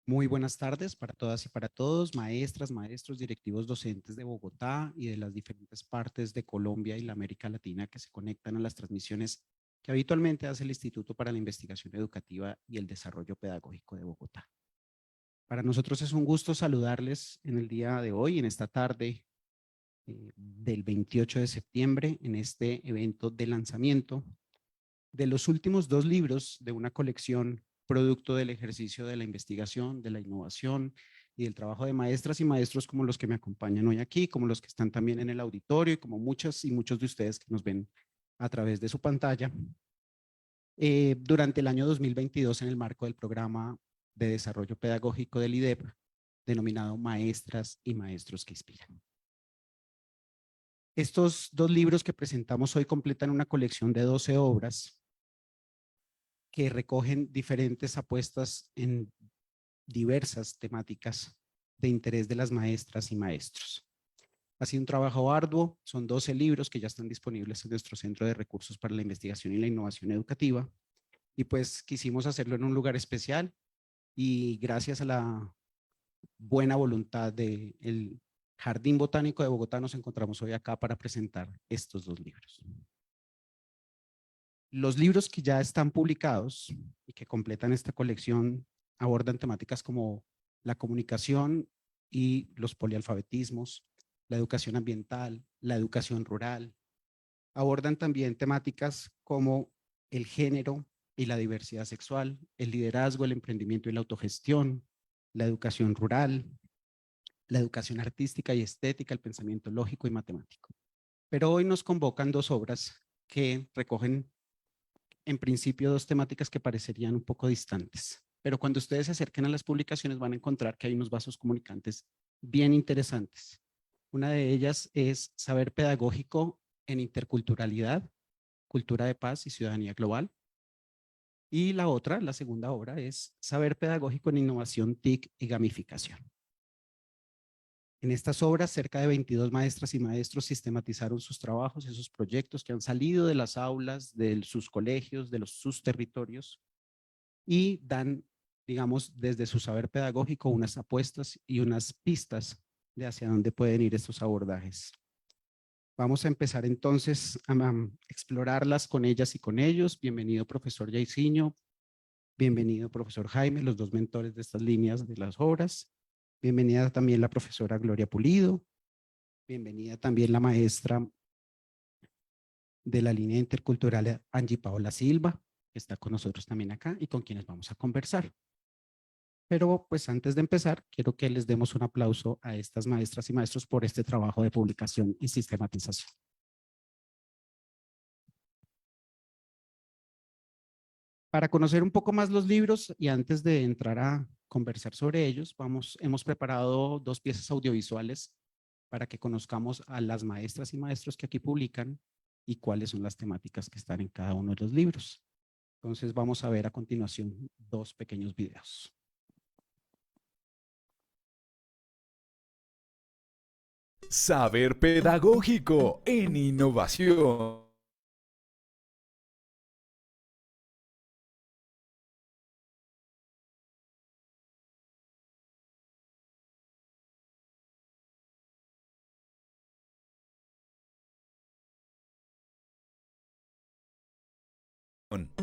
Muy buenas tardes para todas y para todos, maestras, maestros, directivos docentes de Bogotá y de las diferentes partes de Colombia y la América Latina que se conectan a las transmisiones que habitualmente hace el Instituto para la Investigación Educativa y el Desarrollo Pedagógico de Bogotá. Para nosotros es un gusto saludarles en el día de hoy, en esta tarde del 28 de septiembre, en este evento de lanzamiento de los últimos dos libros de una colección producto del ejercicio de la investigación, de la innovación y del trabajo de maestras y maestros como los que me acompañan hoy aquí, como los que están también en el auditorio y como muchas y muchos de ustedes que nos ven a través de su pantalla, durante el año 2022 en el marco del programa de desarrollo pedagógico del IDEP, denominado Maestras y Maestros que Inspiran. Estos dos libros que presentamos hoy completan una colección de 12 obras que recogen diferentes apuestas en diversas temáticas de interés de las maestras y maestros. Ha sido un trabajo arduo, son 12 libros que ya están disponibles en nuestro Centro de Recursos para la Investigación y la Innovación Educativa, y pues quisimos hacerlo en un lugar especial y gracias a la buena voluntad del Jardín Botánico de Bogotá nos encontramos hoy acá para presentar estos dos libros. Los libros que ya están publicados y que completan esta colección abordan temáticas como la comunicación y los polialfabetismos, la educación ambiental, la educación rural. Abordan también temáticas como el género y la diversidad sexual, el liderazgo, el emprendimiento y la autogestión, la educación rural, la educación artística y estética, el pensamiento lógico y matemático. Pero hoy nos convocan dos obras que recogen en principio dos temáticas que parecerían un poco distantes, pero cuando ustedes se acerquen a las publicaciones van a encontrar que hay unos vasos comunicantes bien interesantes. Una de ellas es Saber Pedagógico en Interculturalidad, Cultura de Paz y Ciudadanía Global. Y la otra, la segunda obra, es Saber Pedagógico en Innovación, TIC y Gamificación. En estas obras, cerca de 22 maestras y maestros sistematizaron sus trabajos y sus proyectos que han salido de las aulas, de sus colegios, de sus territorios, y dan, digamos, desde su saber pedagógico unas apuestas y unas pistas de hacia dónde pueden ir estos abordajes. Vamos a empezar entonces a explorarlas con ellas y con ellos. Bienvenido, profesor Jairzinho. Bienvenido, profesor Jaime, los dos mentores de estas líneas de las obras. Bienvenida también la profesora Gloria Pulido. Bienvenida también la maestra de la línea intercultural Angie Paola Silva, que está con nosotros también acá y con quienes vamos a conversar. Pero pues antes de empezar, quiero que les demos un aplauso a estas maestras y maestros por este trabajo de publicación y sistematización. Para conocer un poco más los libros y antes de entrar a conversar sobre ellos, hemos preparado dos piezas audiovisuales para que conozcamos a las maestras y maestros que aquí publican y cuáles son las temáticas que están en cada uno de los libros. Entonces vamos a ver a continuación dos pequeños videos. Saber pedagógico en innovación.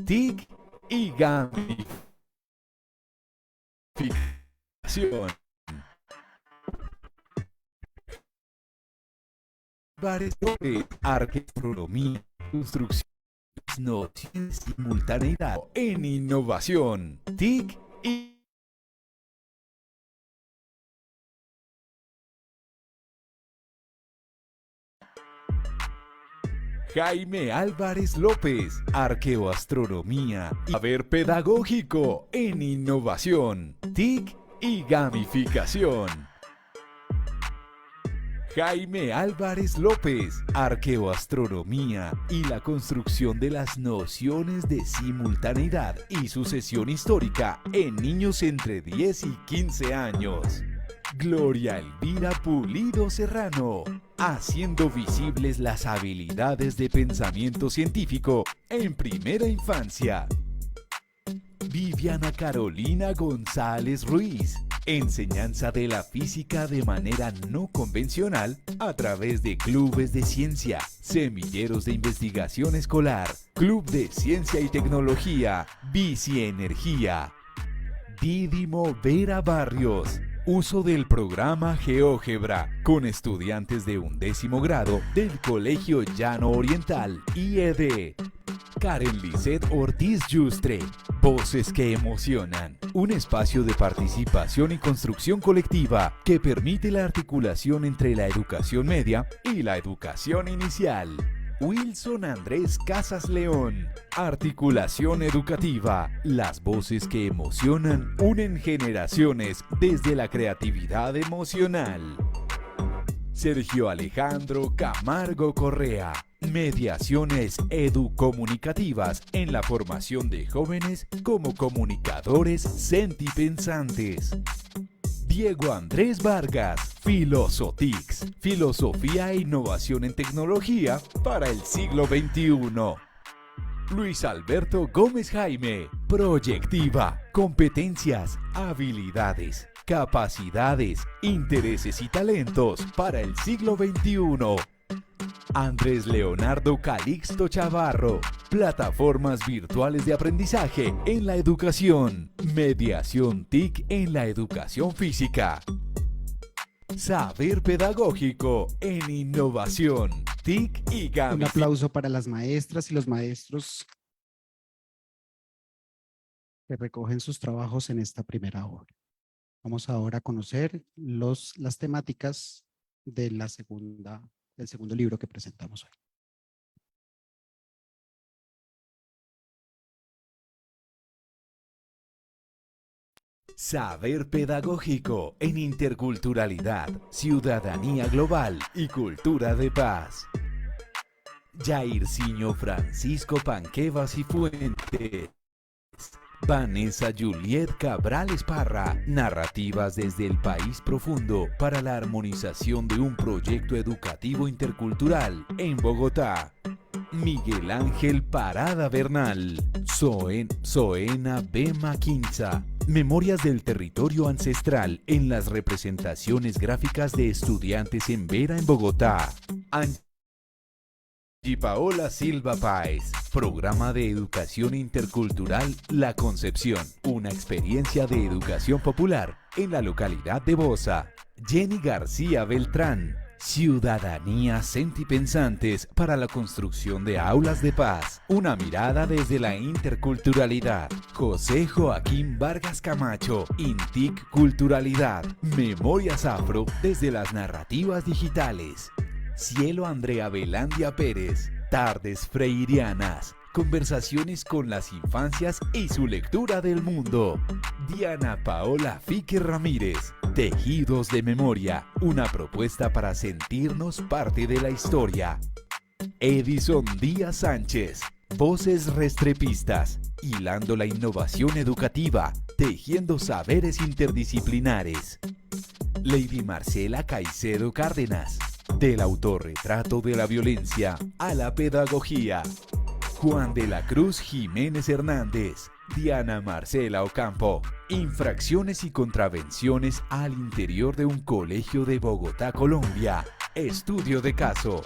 TIC y gamificación. Varios de arqueología, construcción, nociones, simultaneidad en innovación. TIC y Jaime Álvarez López, arqueoastronomía y saber pedagógico en innovación, TIC y gamificación. Jaime Álvarez López, arqueoastronomía y la construcción de las nociones de simultaneidad y sucesión histórica en niños entre 10 y 15 años. Gloria Elvira Pulido Serrano, haciendo visibles las habilidades de pensamiento científico en primera infancia. Viviana Carolina González Ruiz. Enseñanza de la física de manera no convencional a través de clubes de ciencia, semilleros de investigación escolar, Club de Ciencia y Tecnología, Bicienergía. Dídimo Vera Barrios. Uso del programa GeoGebra con estudiantes de 11º grado del Colegio Llano Oriental, IED. Karen Lisset Ortiz Yustre. Voces que emocionan. Un espacio de participación y construcción colectiva que permite la articulación entre la educación media y la educación inicial. Wilson Andrés Casas León. Articulación educativa. Las voces que emocionan unen generaciones desde la creatividad emocional. Sergio Alejandro Camargo Correa. Mediaciones educomunicativas en la formación de jóvenes como comunicadores sentipensantes. Diego Andrés Vargas, Filosotix, filosofía e innovación en tecnología para el siglo XXI. Luis Alberto Gómez Jaime, Proyectiva, competencias, habilidades, capacidades, intereses y talentos para el siglo XXI. Andrés Leonardo Calixto Chavarro, plataformas virtuales de aprendizaje en la educación, mediación TIC en la educación física. Saber pedagógico en innovación, TIC y Un GAMI. aplauso para las maestras y los maestros que recogen sus trabajos en esta primera hora. Vamos ahora a conocer las temáticas de del segundo libro que presentamos hoy. Saber pedagógico en interculturalidad, ciudadanía global y cultura de paz. Jairzinho Francisco Panquevas y Fuentes. Vanessa Juliet Cabral Esparra, narrativas desde el país profundo para la armonización de un proyecto educativo intercultural en Bogotá. Miguel Ángel Parada Bernal, Soena B. Maquinza, Memorias del territorio ancestral en las representaciones gráficas de estudiantes en Vera en Bogotá. Y Paola Silva Páez, Programa de Educación Intercultural La Concepción, una experiencia de educación popular en la localidad de Bosa. Jenny García Beltrán, Ciudadanía Sentipensantes para la construcción de aulas de paz, una mirada desde la interculturalidad. José Joaquín Vargas Camacho, Intic Culturalidad, Memorias Afro desde las narrativas digitales. Cielo Andrea Belandia Pérez, Tardes Freirianas, conversaciones con las infancias y su lectura del mundo. Diana Paola Fique Ramírez, Tejidos de Memoria, una propuesta para sentirnos parte de la historia. Edison Díaz Sánchez, Voces Restrepistas, hilando la innovación educativa, tejiendo saberes interdisciplinares. Lady Marcela Caicedo Cárdenas, del autorretrato de la violencia a la pedagogía. Juan de la Cruz Jiménez Hernández, Diana Marcela Ocampo, infracciones y contravenciones al interior de un colegio de Bogotá, Colombia. Estudio de caso.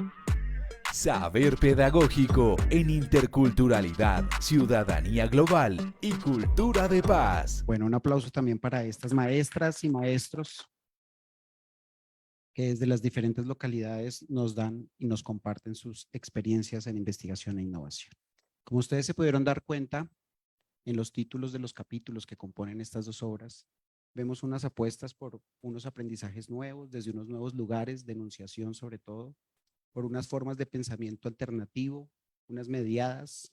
Saber pedagógico en interculturalidad, ciudadanía global y cultura de paz. Bueno, un aplauso también para estas maestras y maestros que desde las diferentes localidades nos dan y nos comparten sus experiencias en investigación e innovación. Como ustedes se pudieron dar cuenta, en los títulos de los capítulos que componen estas dos obras, vemos unas apuestas por unos aprendizajes nuevos, desde unos nuevos lugares de enunciación sobre todo, por unas formas de pensamiento alternativo, unas mediadas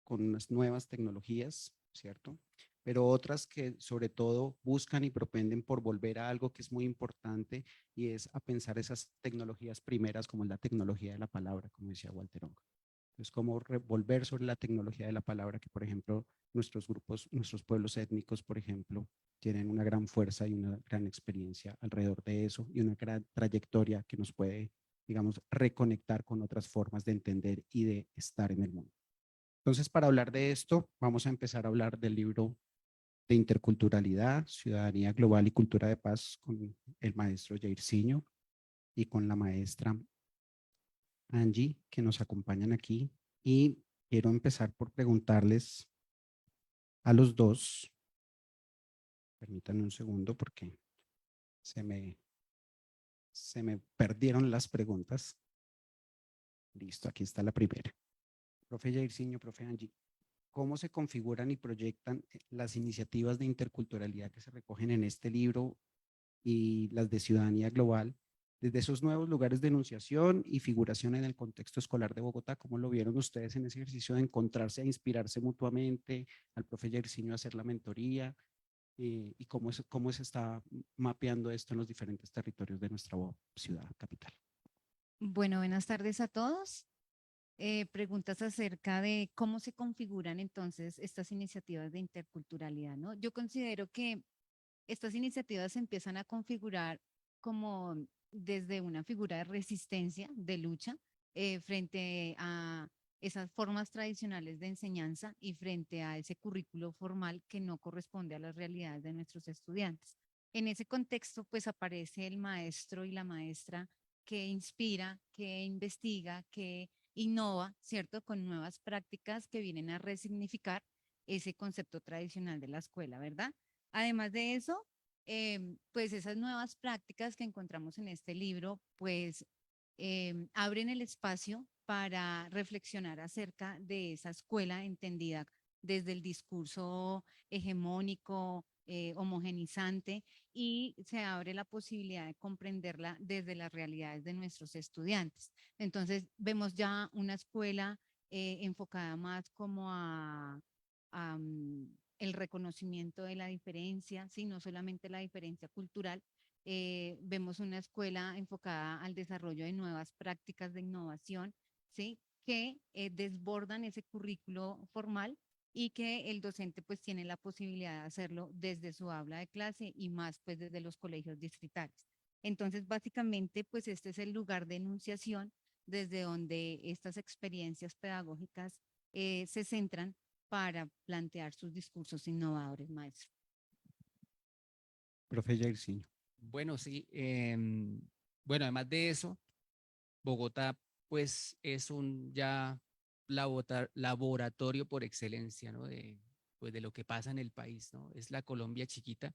con unas nuevas tecnologías, ¿cierto? Pero otras que sobre todo buscan y propenden por volver a algo que es muy importante y es a pensar esas tecnologías primeras como es la tecnología de la palabra, como decía Walter Ongo. Entonces, cómo volver sobre la tecnología de la palabra que, por ejemplo, nuestros grupos, nuestros pueblos étnicos, por ejemplo, tienen una gran fuerza y una gran experiencia alrededor de eso y una gran trayectoria que nos puede, digamos, reconectar con otras formas de entender y de estar en el mundo. Entonces, para hablar de esto, vamos a empezar a hablar del libro de interculturalidad, ciudadanía global y cultura de paz con el maestro Jairzinho y con la maestra Angie, que nos acompañan aquí. Y quiero empezar por preguntarles a los dos, permítanme un segundo porque se me, se me perdieron las preguntas. Listo, aquí está la primera. Profe Jairzinho, profe Angie, ¿cómo se configuran y proyectan las iniciativas de interculturalidad que se recogen en este libro y las de ciudadanía global desde esos nuevos lugares de enunciación y figuración en el contexto escolar de Bogotá? ¿Cómo lo vieron ustedes en ese ejercicio de encontrarse, a inspirarse mutuamente, al profe Jairzinho a hacer la mentoría? Y cómo se está mapeando esto en los diferentes territorios de nuestra ciudad capital. Bueno, buenas tardes a todos. Preguntas acerca de cómo se configuran entonces estas iniciativas de interculturalidad, ¿no? Yo considero que estas iniciativas se empiezan a configurar como desde una figura de resistencia, de lucha, frente a esas formas tradicionales de enseñanza y frente a ese currículo formal que no corresponde a las realidades de nuestros estudiantes. En ese contexto, pues aparece el maestro y la maestra que inspira, que investiga, que innova, ¿cierto? Con nuevas prácticas que vienen a resignificar ese concepto tradicional de la escuela, ¿verdad? Además de eso, pues esas nuevas prácticas que encontramos en este libro, pues abren el espacio para reflexionar acerca de esa escuela entendida desde el discurso hegemónico, homogenizante, y se abre la posibilidad de comprenderla desde las realidades de nuestros estudiantes. Entonces, vemos ya una escuela enfocada más como a el reconocimiento de la diferencia, ¿sí? No solamente la diferencia cultural. Vemos una escuela enfocada al desarrollo de nuevas prácticas de innovación, ¿sí? Que desbordan ese currículo formal y que el docente pues tiene la posibilidad de hacerlo desde su aula de clase y más pues desde los colegios distritales. Entonces, básicamente, pues este es el lugar de enunciación desde donde estas experiencias pedagógicas se centran para plantear sus discursos innovadores, maestro. Profe Jairzinho. Bueno, sí. Bueno, además de eso, Bogotá pues es un ya laboratorio por excelencia, ¿no? Pues de lo que pasa en el país, ¿no? Es la Colombia chiquita,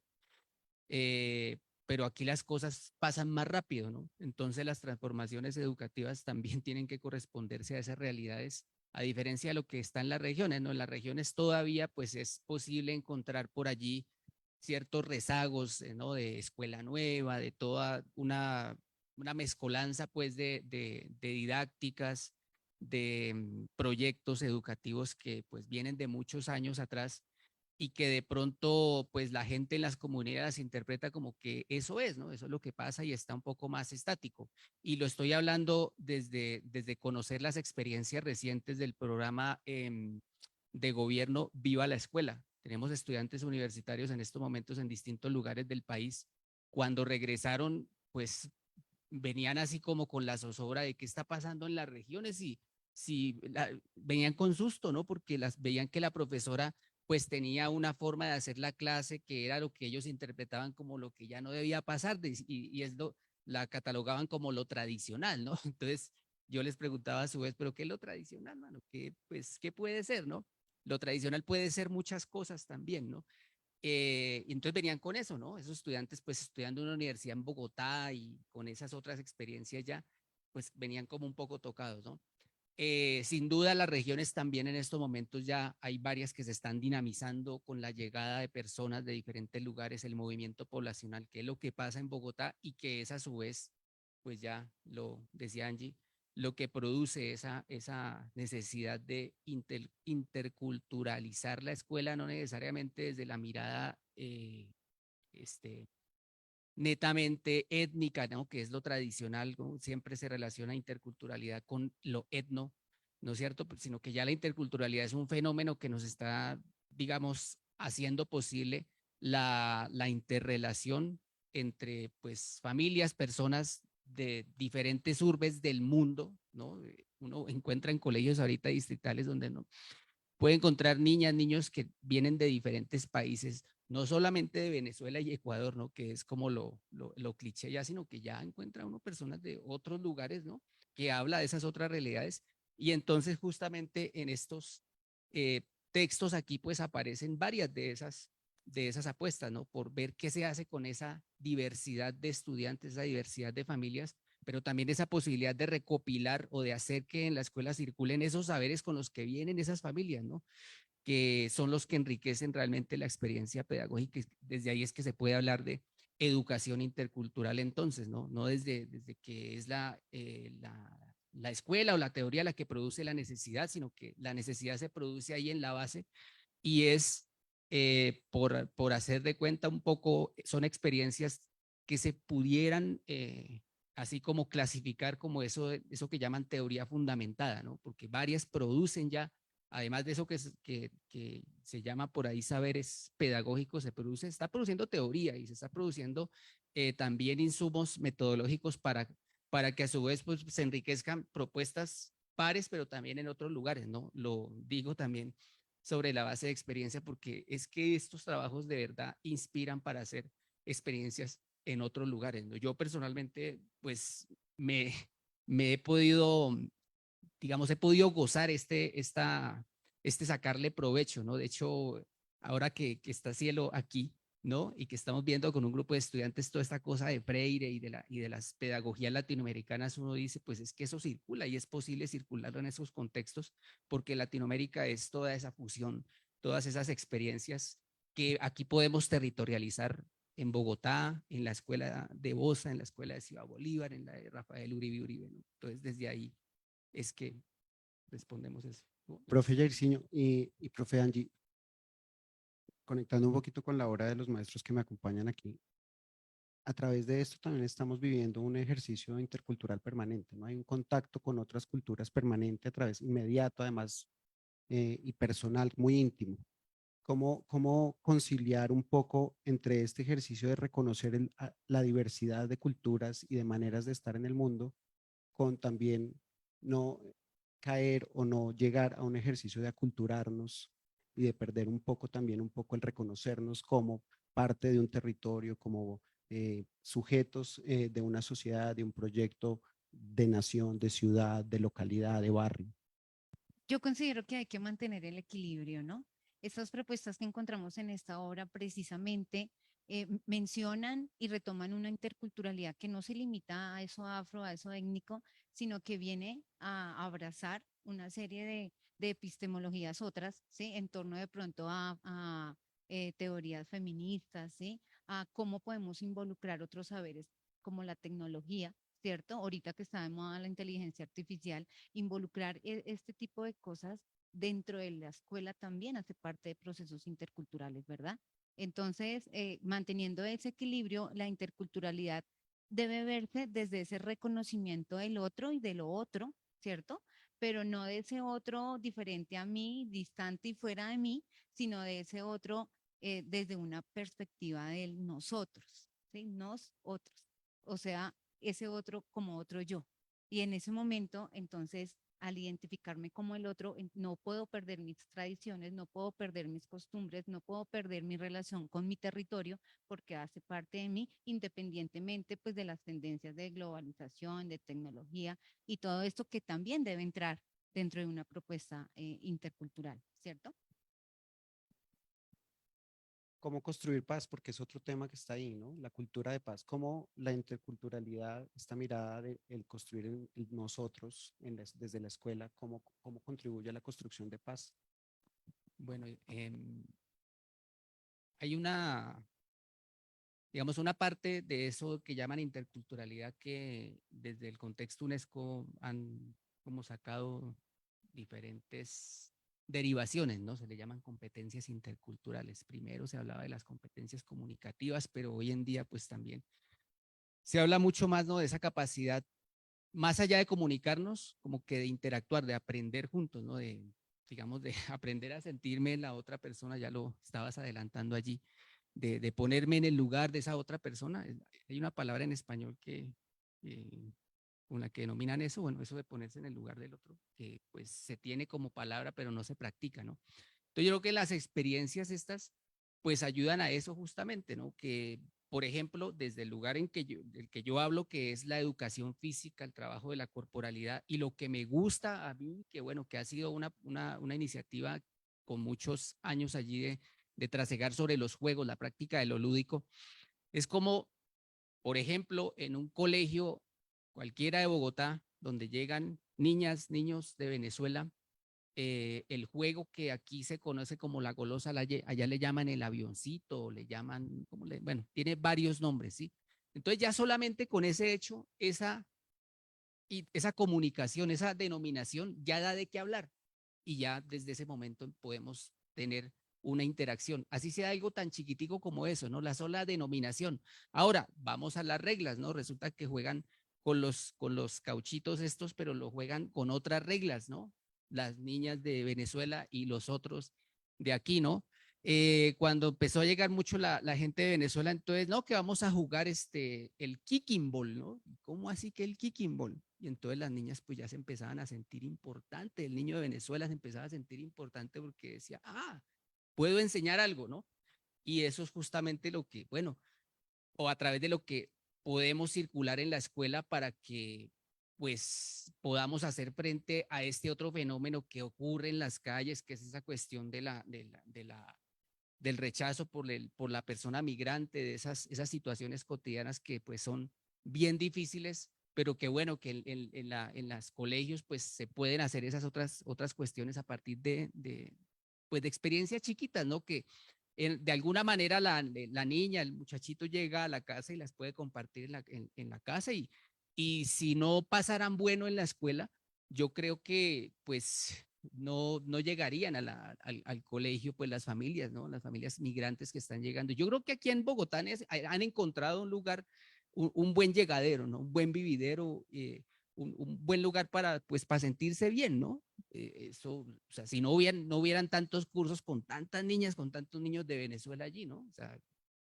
pero aquí las cosas pasan más rápido, ¿no? Entonces las transformaciones educativas también tienen que corresponderse a esas realidades, a diferencia de lo que está en las regiones, ¿no? En las regiones todavía pues es posible encontrar por allí ciertos rezagos, ¿no? De escuela nueva, de toda una mezcolanza pues de didácticas, de proyectos educativos que pues vienen de muchos años atrás y que de pronto pues la gente en las comunidades interpreta como que eso es, ¿no? Eso es lo que pasa y está un poco más estático. Y lo estoy hablando desde conocer las experiencias recientes del programa de gobierno Viva la Escuela. Tenemos estudiantes universitarios en estos momentos en distintos lugares del país. Cuando regresaron, pues venían así como con la zozobra de qué está pasando en las regiones y venían con susto, ¿no? Porque veían que la profesora pues tenía una forma de hacer la clase que era lo que ellos interpretaban como lo que ya no debía pasar y la catalogaban como lo tradicional, ¿no? Entonces yo les preguntaba a su vez, ¿pero qué es lo tradicional, mano? ¿Qué puede ser, no? Lo tradicional puede ser muchas cosas también, ¿no? Y entonces venían con eso, ¿no? Esos estudiantes, pues estudiando en una universidad en Bogotá y con esas otras experiencias ya, pues venían como un poco tocados, ¿no? Sin duda las regiones también en estos momentos ya hay varias que se están dinamizando con la llegada de personas de diferentes lugares, el movimiento poblacional, que es lo que pasa en Bogotá y que es a su vez, pues ya lo decía Angie, lo que produce esa necesidad de interculturalizar la escuela, no necesariamente desde la mirada netamente étnica, ¿no? Que es lo tradicional, ¿no? Siempre se relaciona interculturalidad con lo etno, ¿no es cierto? Sino que ya la interculturalidad es un fenómeno que nos está, digamos, haciendo posible la interrelación entre, pues, familias, personas de diferentes urbes del mundo, ¿no? Uno encuentra en colegios ahorita distritales donde no puede encontrar niñas, niños que vienen de diferentes países, no solamente de Venezuela y Ecuador, ¿no? Que es como lo cliché ya, sino que ya encuentra uno personas de otros lugares, ¿no? Que habla de esas otras realidades. Y entonces justamente en estos textos aquí pues aparecen varias de esas apuestas, ¿no? Por ver qué se hace con esa diversidad de estudiantes, esa diversidad de familias, pero también esa posibilidad de recopilar o de hacer que en la escuela circulen esos saberes con los que vienen esas familias, ¿no? Que son los que enriquecen realmente la experiencia pedagógica. Desde ahí es que se puede hablar de educación intercultural entonces, ¿no? No desde que es la escuela o la teoría la que produce la necesidad, sino que la necesidad se produce ahí en la base y es por hacer de cuenta un poco, son experiencias que se pudieran así como clasificar como eso que llaman teoría fundamentada, ¿no? Porque varias producen ya, además de eso que se llama por ahí saberes pedagógicos, está produciendo teoría y se está produciendo también insumos metodológicos para que a su vez pues, se enriquezcan propuestas pares, pero también en otros lugares, ¿no? Lo digo también sobre la base de experiencia, porque es que estos trabajos de verdad inspiran para hacer experiencias en otros lugares, ¿no? Yo personalmente, pues, me, me he podido, digamos, he podido gozar este sacarle provecho, ¿no? De hecho, ahora que está Cielo aquí, ¿no? Y que estamos viendo con un grupo de estudiantes toda esta cosa de Freire y de las pedagogías latinoamericanas, uno dice, pues es que eso circula y es posible circularlo en esos contextos, porque Latinoamérica es toda esa fusión, todas esas experiencias que aquí podemos territorializar en Bogotá, en la escuela de Bosa, en la escuela de Ciudad Bolívar, en la de Rafael Uribe Uribe, ¿no? Entonces, desde ahí es que respondemos eso, ¿no? Profe Jairzinho y profe Angie, conectando un poquito con la obra de los maestros que me acompañan aquí, a través de esto también estamos viviendo un ejercicio intercultural permanente, ¿no? Hay un contacto con otras culturas permanente a través inmediato, además, y personal, muy íntimo. ¿Cómo conciliar un poco entre este ejercicio de reconocer la diversidad de culturas y de maneras de estar en el mundo con también no caer o no llegar a un ejercicio de aculturarnos y de perder un poco también un poco el reconocernos como parte de un territorio, como sujetos de una sociedad, de un proyecto de nación, de ciudad, de localidad, de barrio? Yo considero que hay que mantener el equilibrio, ¿no? Estas propuestas que encontramos en esta obra precisamente mencionan y retoman una interculturalidad que no se limita a eso afro, a eso étnico, sino que viene a abrazar una serie de epistemologías otras, ¿sí? En torno de pronto a teorías feministas, ¿sí? A cómo podemos involucrar otros saberes como la tecnología, ¿cierto? Ahorita que está de moda la inteligencia artificial, involucrar este tipo de cosas dentro de la escuela también hace parte de procesos interculturales, ¿verdad? Entonces, manteniendo ese equilibrio, la interculturalidad debe verse desde ese reconocimiento del otro y de lo otro, ¿cierto? Pero no de ese otro diferente a mí, distante y fuera de mí, sino de ese otro desde una perspectiva del nosotros, ¿sí? Nosotros. O sea, ese otro como otro yo. Y en ese momento, entonces, al identificarme como el otro, no puedo perder mis tradiciones, no puedo perder mis costumbres, no puedo perder mi relación con mi territorio, porque hace parte de mí, independientemente pues de las tendencias de globalización, de tecnología y todo esto que también debe entrar dentro de una propuesta intercultural, ¿cierto? ¿Cómo construir paz? Porque es otro tema que está ahí, ¿no? La cultura de paz, cómo la interculturalidad, esta mirada de el construir el nosotros desde la escuela, cómo contribuye a la construcción de paz. Bueno, hay digamos, una parte de eso que llaman interculturalidad que desde el contexto UNESCO han como sacado diferentes derivaciones, ¿no? Se le llaman competencias interculturales. Primero se hablaba de las competencias comunicativas, pero hoy en día pues también se habla mucho más, ¿no? De esa capacidad, más allá de comunicarnos, como que de interactuar, de aprender juntos, ¿no? De, digamos, de aprender a sentirme en la otra persona, ya lo estabas adelantando allí, de ponerme en el lugar de esa otra persona. Hay una palabra en español eh, con la que denominan eso, bueno, eso de ponerse en el lugar del otro, que pues se tiene como palabra, pero no se practica, ¿no? Entonces yo creo que las experiencias estas pues ayudan a eso justamente, ¿no? Que, por ejemplo, desde el lugar en que del que yo hablo, que es la educación física, el trabajo de la corporalidad, y lo que me gusta a mí, que bueno, que ha sido una iniciativa con muchos años allí de trasegar sobre los juegos, la práctica de lo lúdico, es como, por ejemplo, en un colegio cualquiera de Bogotá, donde llegan niñas, niños de Venezuela, el juego que aquí se conoce como la golosa, allá le llaman el avioncito, le llaman, bueno, tiene varios nombres, ¿sí? Entonces ya solamente con ese hecho, esa comunicación, esa denominación ya da de qué hablar y ya desde ese momento podemos tener una interacción, así sea algo tan chiquitico como eso, ¿no? La sola denominación. Ahora, vamos a las reglas, ¿no? Resulta que juegan con los cauchitos estos, pero lo juegan con otras reglas, ¿no? Las niñas de Venezuela y los otros de aquí, ¿no? Cuando empezó a llegar mucho la gente de Venezuela, entonces, no, que vamos a jugar el kicking ball, ¿no? ¿Cómo así que el kicking ball? Y entonces las niñas pues ya se empezaban a sentir importante, el niño de Venezuela se empezaba a sentir importante porque decía, puedo enseñar algo, ¿no? Y eso es justamente lo que, bueno, o a través de lo que podemos circular en la escuela para que pues podamos hacer frente a este otro fenómeno que ocurre en las calles, que es esa cuestión del rechazo por la persona migrante, de esas situaciones cotidianas que pues son bien difíciles, pero que bueno, que en las colegios pues se pueden hacer esas otras cuestiones a partir pues de experiencias chiquitas, ¿no? Que de alguna manera la niña, el muchachito llega a la casa y las puede compartir en la casa y si no pasaran bueno en la escuela, yo creo que pues no llegarían al colegio, pues las familias, ¿no? Las familias migrantes que están llegando. Yo creo que aquí en Bogotá han encontrado un lugar, un buen llegadero, ¿no? Un buen vividero, un buen lugar pues, para sentirse bien, ¿no? Eso, o sea, si no hubieran tantos cursos con tantas niñas, con tantos niños de Venezuela allí, ¿no? O sea,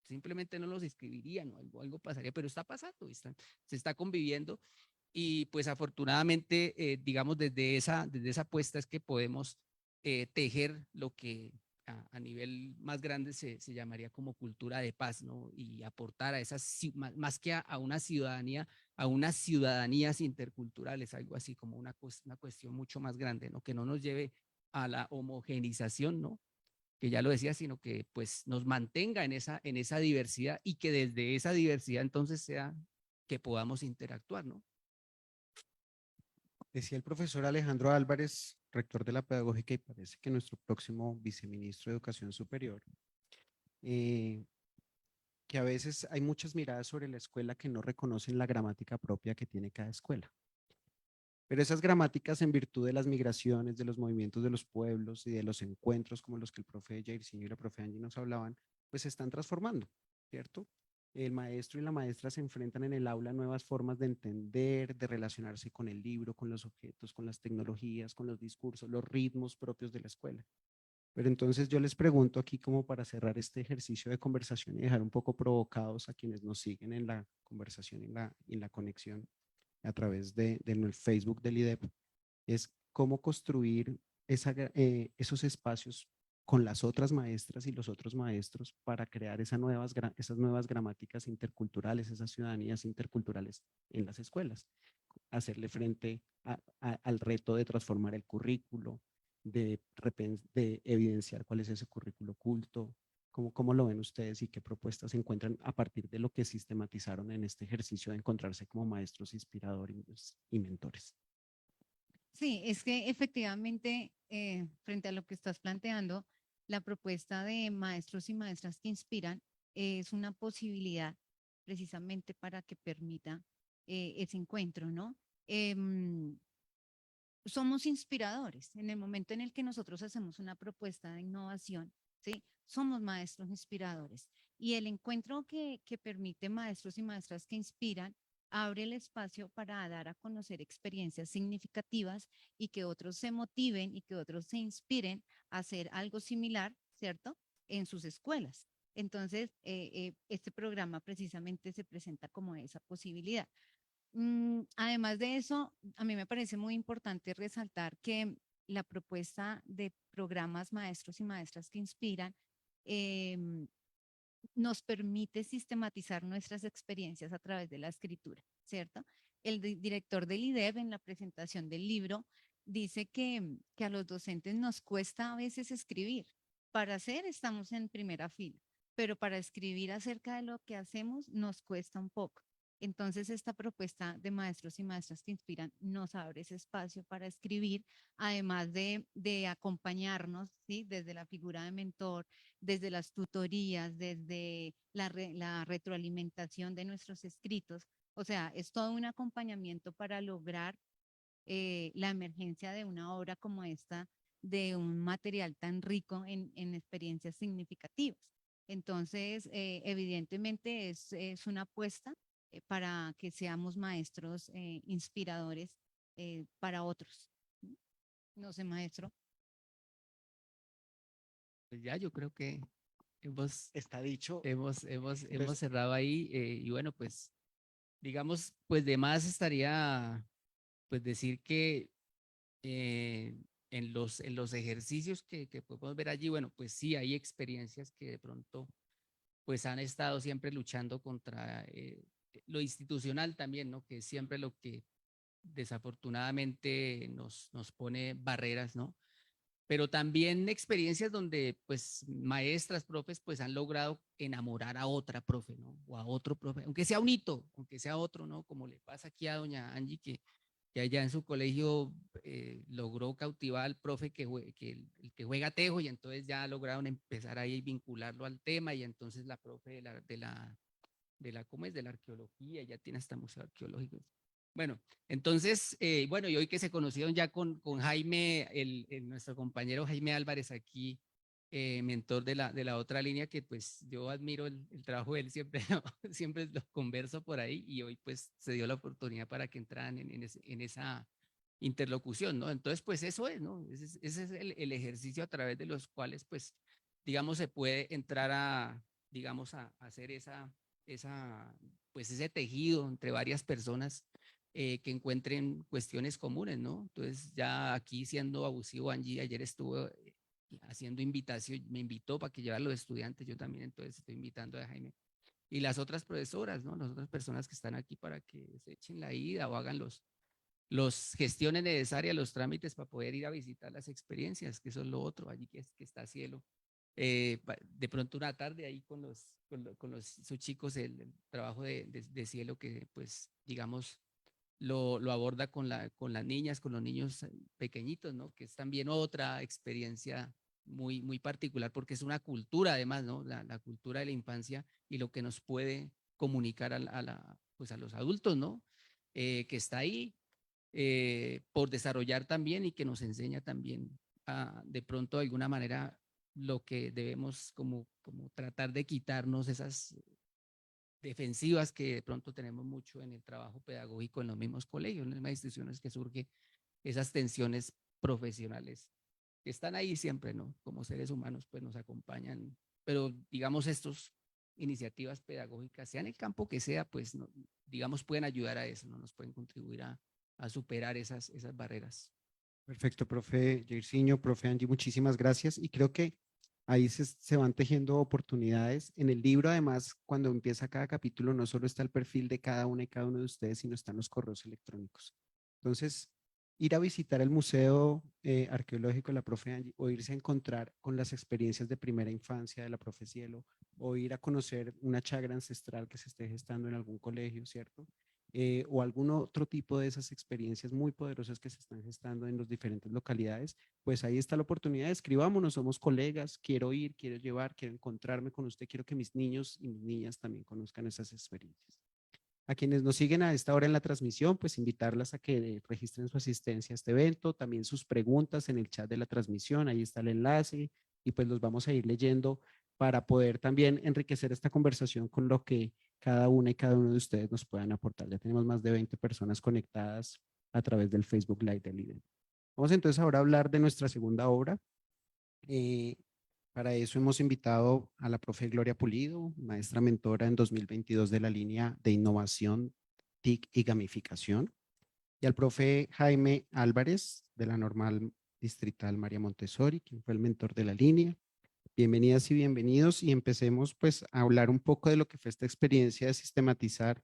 simplemente no los inscribirían o algo pasaría, pero está pasando, se está conviviendo y pues afortunadamente, digamos, desde esa apuesta es que podemos tejer lo que a nivel más grande se llamaría como cultura de paz, ¿no? Y aportar a esas, más que a una ciudadanía, a unas ciudadanías interculturales, algo así como una cuestión mucho más grande, ¿no? Que no nos lleve a la homogenización, ¿no? Que ya lo decía, sino que pues nos mantenga en esa diversidad y que desde esa diversidad entonces sea que podamos interactuar, ¿no? Decía el profesor Alejandro Álvarez, rector de la Pedagógica, y parece que nuestro próximo viceministro de Educación Superior, eh, que a veces hay muchas miradas sobre la escuela que no reconocen la gramática propia que tiene cada escuela. Pero esas gramáticas, en virtud de las migraciones, de los movimientos de los pueblos y de los encuentros como los que el profe Jairzinho y la profe Angie nos hablaban, pues se están transformando, ¿cierto? El maestro y la maestra se enfrentan en el aula a nuevas formas de entender, de relacionarse con el libro, con los objetos, con las tecnologías, con los discursos, los ritmos propios de la escuela. Pero entonces yo les pregunto aquí como para cerrar este ejercicio de conversación y dejar un poco provocados a quienes nos siguen en la conversación y en la conexión a través del Facebook del IDEP, es cómo construir esos espacios con las otras maestras y los otros maestros para crear esas nuevas gramáticas interculturales, esas ciudadanías interculturales en las escuelas. Hacerle frente al reto de transformar el currículo, de evidenciar cuál es ese currículo oculto, cómo lo ven ustedes y qué propuestas encuentran a partir de lo que sistematizaron en este ejercicio de encontrarse como maestros inspiradores y mentores. Sí, es que efectivamente, frente a lo que estás planteando, la propuesta de maestros y maestras que inspiran es una posibilidad precisamente para que permita ese encuentro, ¿no? Somos inspiradores. En el momento en el que nosotros hacemos una propuesta de innovación, ¿sí? Somos maestros inspiradores. Y el encuentro que permite maestros y maestras que inspiran abre el espacio para dar a conocer experiencias significativas y que otros se motiven y que otros se inspiren a hacer algo similar, ¿cierto? En sus escuelas. Entonces, este programa precisamente se presenta como esa posibilidad. Además de eso, a mí me parece muy importante resaltar que la propuesta de programas maestros y maestras que inspiran em, nos permite sistematizar nuestras experiencias a través de la escritura, ¿cierto? El director del IDEB en la presentación del libro dice que a los docentes nos cuesta a veces escribir. Para hacer estamos en primera fila, pero para escribir acerca de lo que hacemos nos cuesta un poco. Entonces, esta propuesta de maestros y maestras que inspiran nos abre ese espacio para escribir, además de acompañarnos, ¿sí? Desde la figura de mentor, desde las tutorías, desde la retroalimentación de nuestros escritos. O sea, es todo un acompañamiento para lograr la emergencia de una obra como esta, de un material tan rico en experiencias significativas. Entonces, evidentemente es una apuesta para que seamos maestros inspiradores para otros. No sé, maestro. Pues ya, yo creo que hemos, Está dicho. hemos cerrado ahí y bueno, pues digamos, pues de más estaría pues decir que en los ejercicios que podemos ver allí, bueno, pues sí hay experiencias que de pronto pues han estado siempre luchando contra lo institucional también, ¿no? Que es siempre lo que desafortunadamente nos pone barreras, ¿no? Pero también experiencias donde pues maestras, profes, pues han logrado enamorar a otra profe, ¿no? O a otro profe, aunque sea un hito, aunque sea otro, ¿no? Como le pasa aquí a doña Angie, que allá en su colegio logró cautivar al profe el que juega tejo y entonces ya lograron empezar ahí vincularlo al tema y entonces la profe ¿cómo es? De la arqueología, ya tiene hasta museo arqueológico. Bueno, entonces, bueno, y hoy que se conocieron ya con Jaime, nuestro compañero Jaime Álvarez aquí, mentor de la otra línea, que pues yo admiro el trabajo de él, siempre, ¿no? Siempre lo converso por ahí y hoy pues se dio la oportunidad para que entraran en esa interlocución, ¿no? Entonces, pues eso es, ¿no? Ese es el ejercicio a través de los cuales, pues, digamos, se puede entrar digamos, a hacer pues ese tejido entre varias personas que encuentren cuestiones comunes, ¿no? Entonces, ya aquí siendo abusivo, Angie ayer estuvo haciendo invitación, me invitó para que llevara a los estudiantes, yo también, entonces estoy invitando a Jaime. Y las otras profesoras, ¿no? Las otras personas que están aquí para que se echen la ida o hagan los gestiones necesarias, los trámites para poder ir a visitar las experiencias, que eso es lo otro, allí que está cielo. De pronto una tarde ahí con sus chicos el trabajo de cielo que pues digamos lo aborda con las niñas, con los niños pequeñilos, ¿no? Que es también otra experiencia muy particular porque es una cultura además, ¿no? La cultura de la infancia y lo que nos puede comunicar pues a los adultos, ¿no? Que está ahí por desarrollar también y que nos enseña también de pronto de alguna manera lo que debemos como tratar de quitarnos esas defensivas que de pronto tenemos mucho en el trabajo pedagógico en los mismos colegios, en las mismas instituciones que surgen esas tensiones profesionales que están ahí siempre, ¿no? Como seres humanos, pues nos acompañan, pero digamos estas iniciativas pedagógicas, sea en el campo que sea, pues no, digamos pueden ayudar a eso, ¿no? Nos pueden contribuir a superar esas barreras. Perfecto, profe Jairzinho, profe Angie, muchísimas gracias. Y creo que ahí se van tejiendo oportunidades. En el libro, además, cuando empieza cada capítulo, no solo está el perfil de cada una y cada uno de ustedes, sino están los correos electrónicos. Entonces, ir a visitar el Museo Arqueológico de la profe Angie o irse a encontrar con las experiencias de primera infancia de la profe Cielo o ir a conocer una chagra ancestral que se esté gestando en algún colegio, ¿cierto? O algún otro tipo de esas experiencias muy poderosas que se están gestando en las diferentes localidades, pues ahí está la oportunidad, escribámonos, somos colegas, quiero ir, quiero llevar, quiero encontrarme con usted, quiero que mis niños y mis niñas también conozcan esas experiencias. A quienes nos siguen a esta hora en la transmisión, pues invitarlas a que registren su asistencia a este evento, también sus preguntas en el chat de la transmisión, ahí está el enlace y pues los vamos a ir leyendo para poder también enriquecer esta conversación con lo que cada una y cada uno de ustedes nos puedan aportar. Ya tenemos más de 20 personas conectadas a través del Facebook Live del IDE. Vamos entonces ahora a hablar de nuestra segunda obra. Para eso hemos invitado a la profe Gloria Pulido, maestra mentora en 2022 de la línea de innovación, TIC y gamificación, y al profe Jaime Álvarez de la Normal Distrital María Montessori, quien fue el mentor de la línea. Bienvenidas y bienvenidos y empecemos pues a hablar un poco de lo que fue esta experiencia de sistematizar,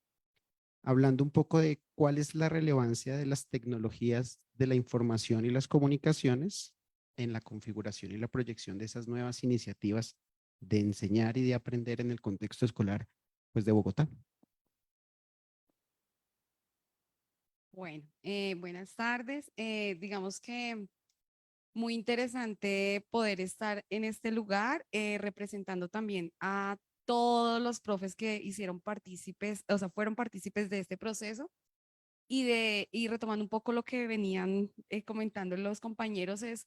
hablando un poco de cuál es la relevancia de las tecnologías de la información y las comunicaciones en la configuración y la proyección de esas nuevas iniciativas de enseñar y de aprender en el contexto escolar pues de Bogotá. Bueno, buenas tardes. Digamos que muy interesante poder estar en este lugar, representando también a todos los profes que hicieron partícipes, o sea, fueron partícipes de este proceso y retomando un poco lo que venían comentando los compañeros es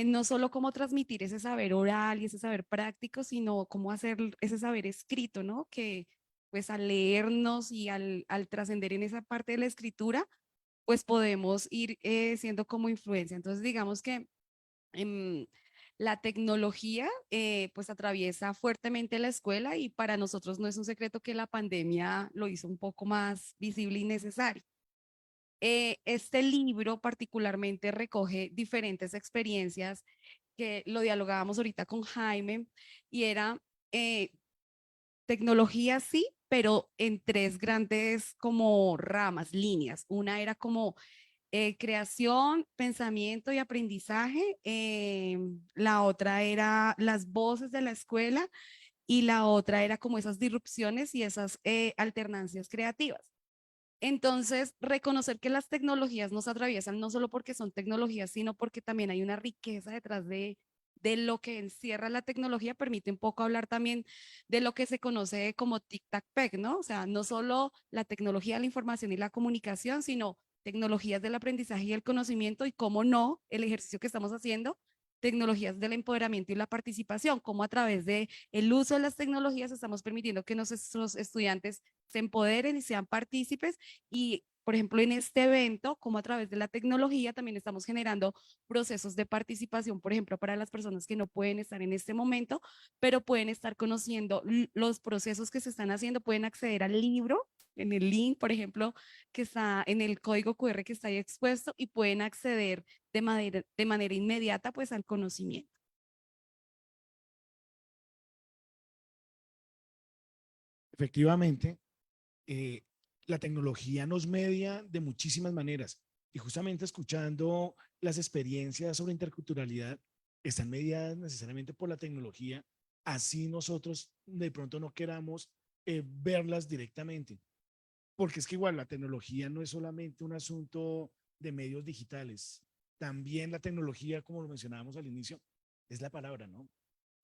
no solo cómo transmitir ese saber oral y ese saber práctico, sino cómo hacer ese saber escrito, ¿no? Que pues al leernos y al trascender en esa parte de la escritura, pues podemos ir siendo como influencia. Entonces, digamos que em, la tecnología pues atraviesa fuertemente la escuela y para nosotros no es un secreto que la pandemia lo hizo un poco más visible y necesario. Este libro particularmente recoge diferentes experiencias que lo dialogábamos ahorita con Jaime y era eh, tecnología sí, pero en tres grandes como ramas, líneas. Una era como creación, pensamiento y aprendizaje. La otra era las voces de la escuela y la otra era como esas disrupciones y esas alternancias creativas. Entonces, reconocer que las tecnologías nos atraviesan no solo porque son tecnologías, sino porque también hay una riqueza detrás de lo que encierra la tecnología, permite un poco hablar también de lo que se conoce como tic-tac-pec, ¿no? O sea, no solo la tecnología, la información y la comunicación, sino tecnologías del aprendizaje y el conocimiento y cómo no, el ejercicio que estamos haciendo, tecnologías del empoderamiento y la participación, cómo a través de el uso de las tecnologías estamos permitiendo que nuestros estudiantes se empoderen y sean partícipes y, por ejemplo, en este evento, como a través de la tecnología, también estamos generando procesos de participación, por ejemplo, para las personas que no pueden estar en este momento, pero pueden estar conociendo los procesos que se están haciendo, pueden acceder al libro en el link, por ejemplo, que está en el código QR que está ahí expuesto y pueden acceder de manera inmediata pues al conocimiento. Efectivamente, eh, la tecnología nos media de muchísimas maneras y justamente escuchando las experiencias sobre interculturalidad están mediadas necesariamente por la tecnología, así nosotros de pronto no queramos verlas directamente, porque es que igual la tecnología no es solamente un asunto de medios digitales, también la tecnología, como lo mencionábamos al inicio, es la palabra, ¿no?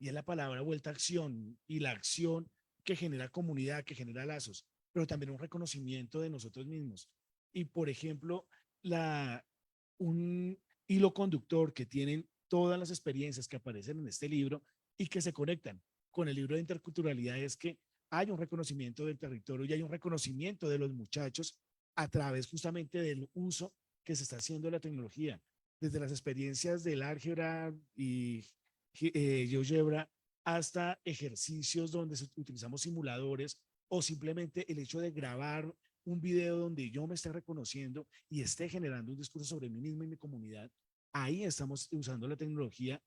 Y es la palabra vuelta a acción y la acción que genera comunidad, que genera lazos, pero también un reconocimiento de nosotros mismos. Y por ejemplo, un hilo conductor que tienen todas las experiencias que aparecen en este libro y que se conectan con el libro de interculturalidad es que hay un reconocimiento del territorio y hay un reconocimiento de los muchachos a través justamente del uso que se está haciendo de la tecnología, desde las experiencias del álgebra y GeoGebra hasta ejercicios donde utilizamos simuladores o simplemente el hecho de grabar un video donde yo me esté reconociendo y esté generando un discurso sobre mí mismo y mi comunidad, ahí estamos usando la tecnología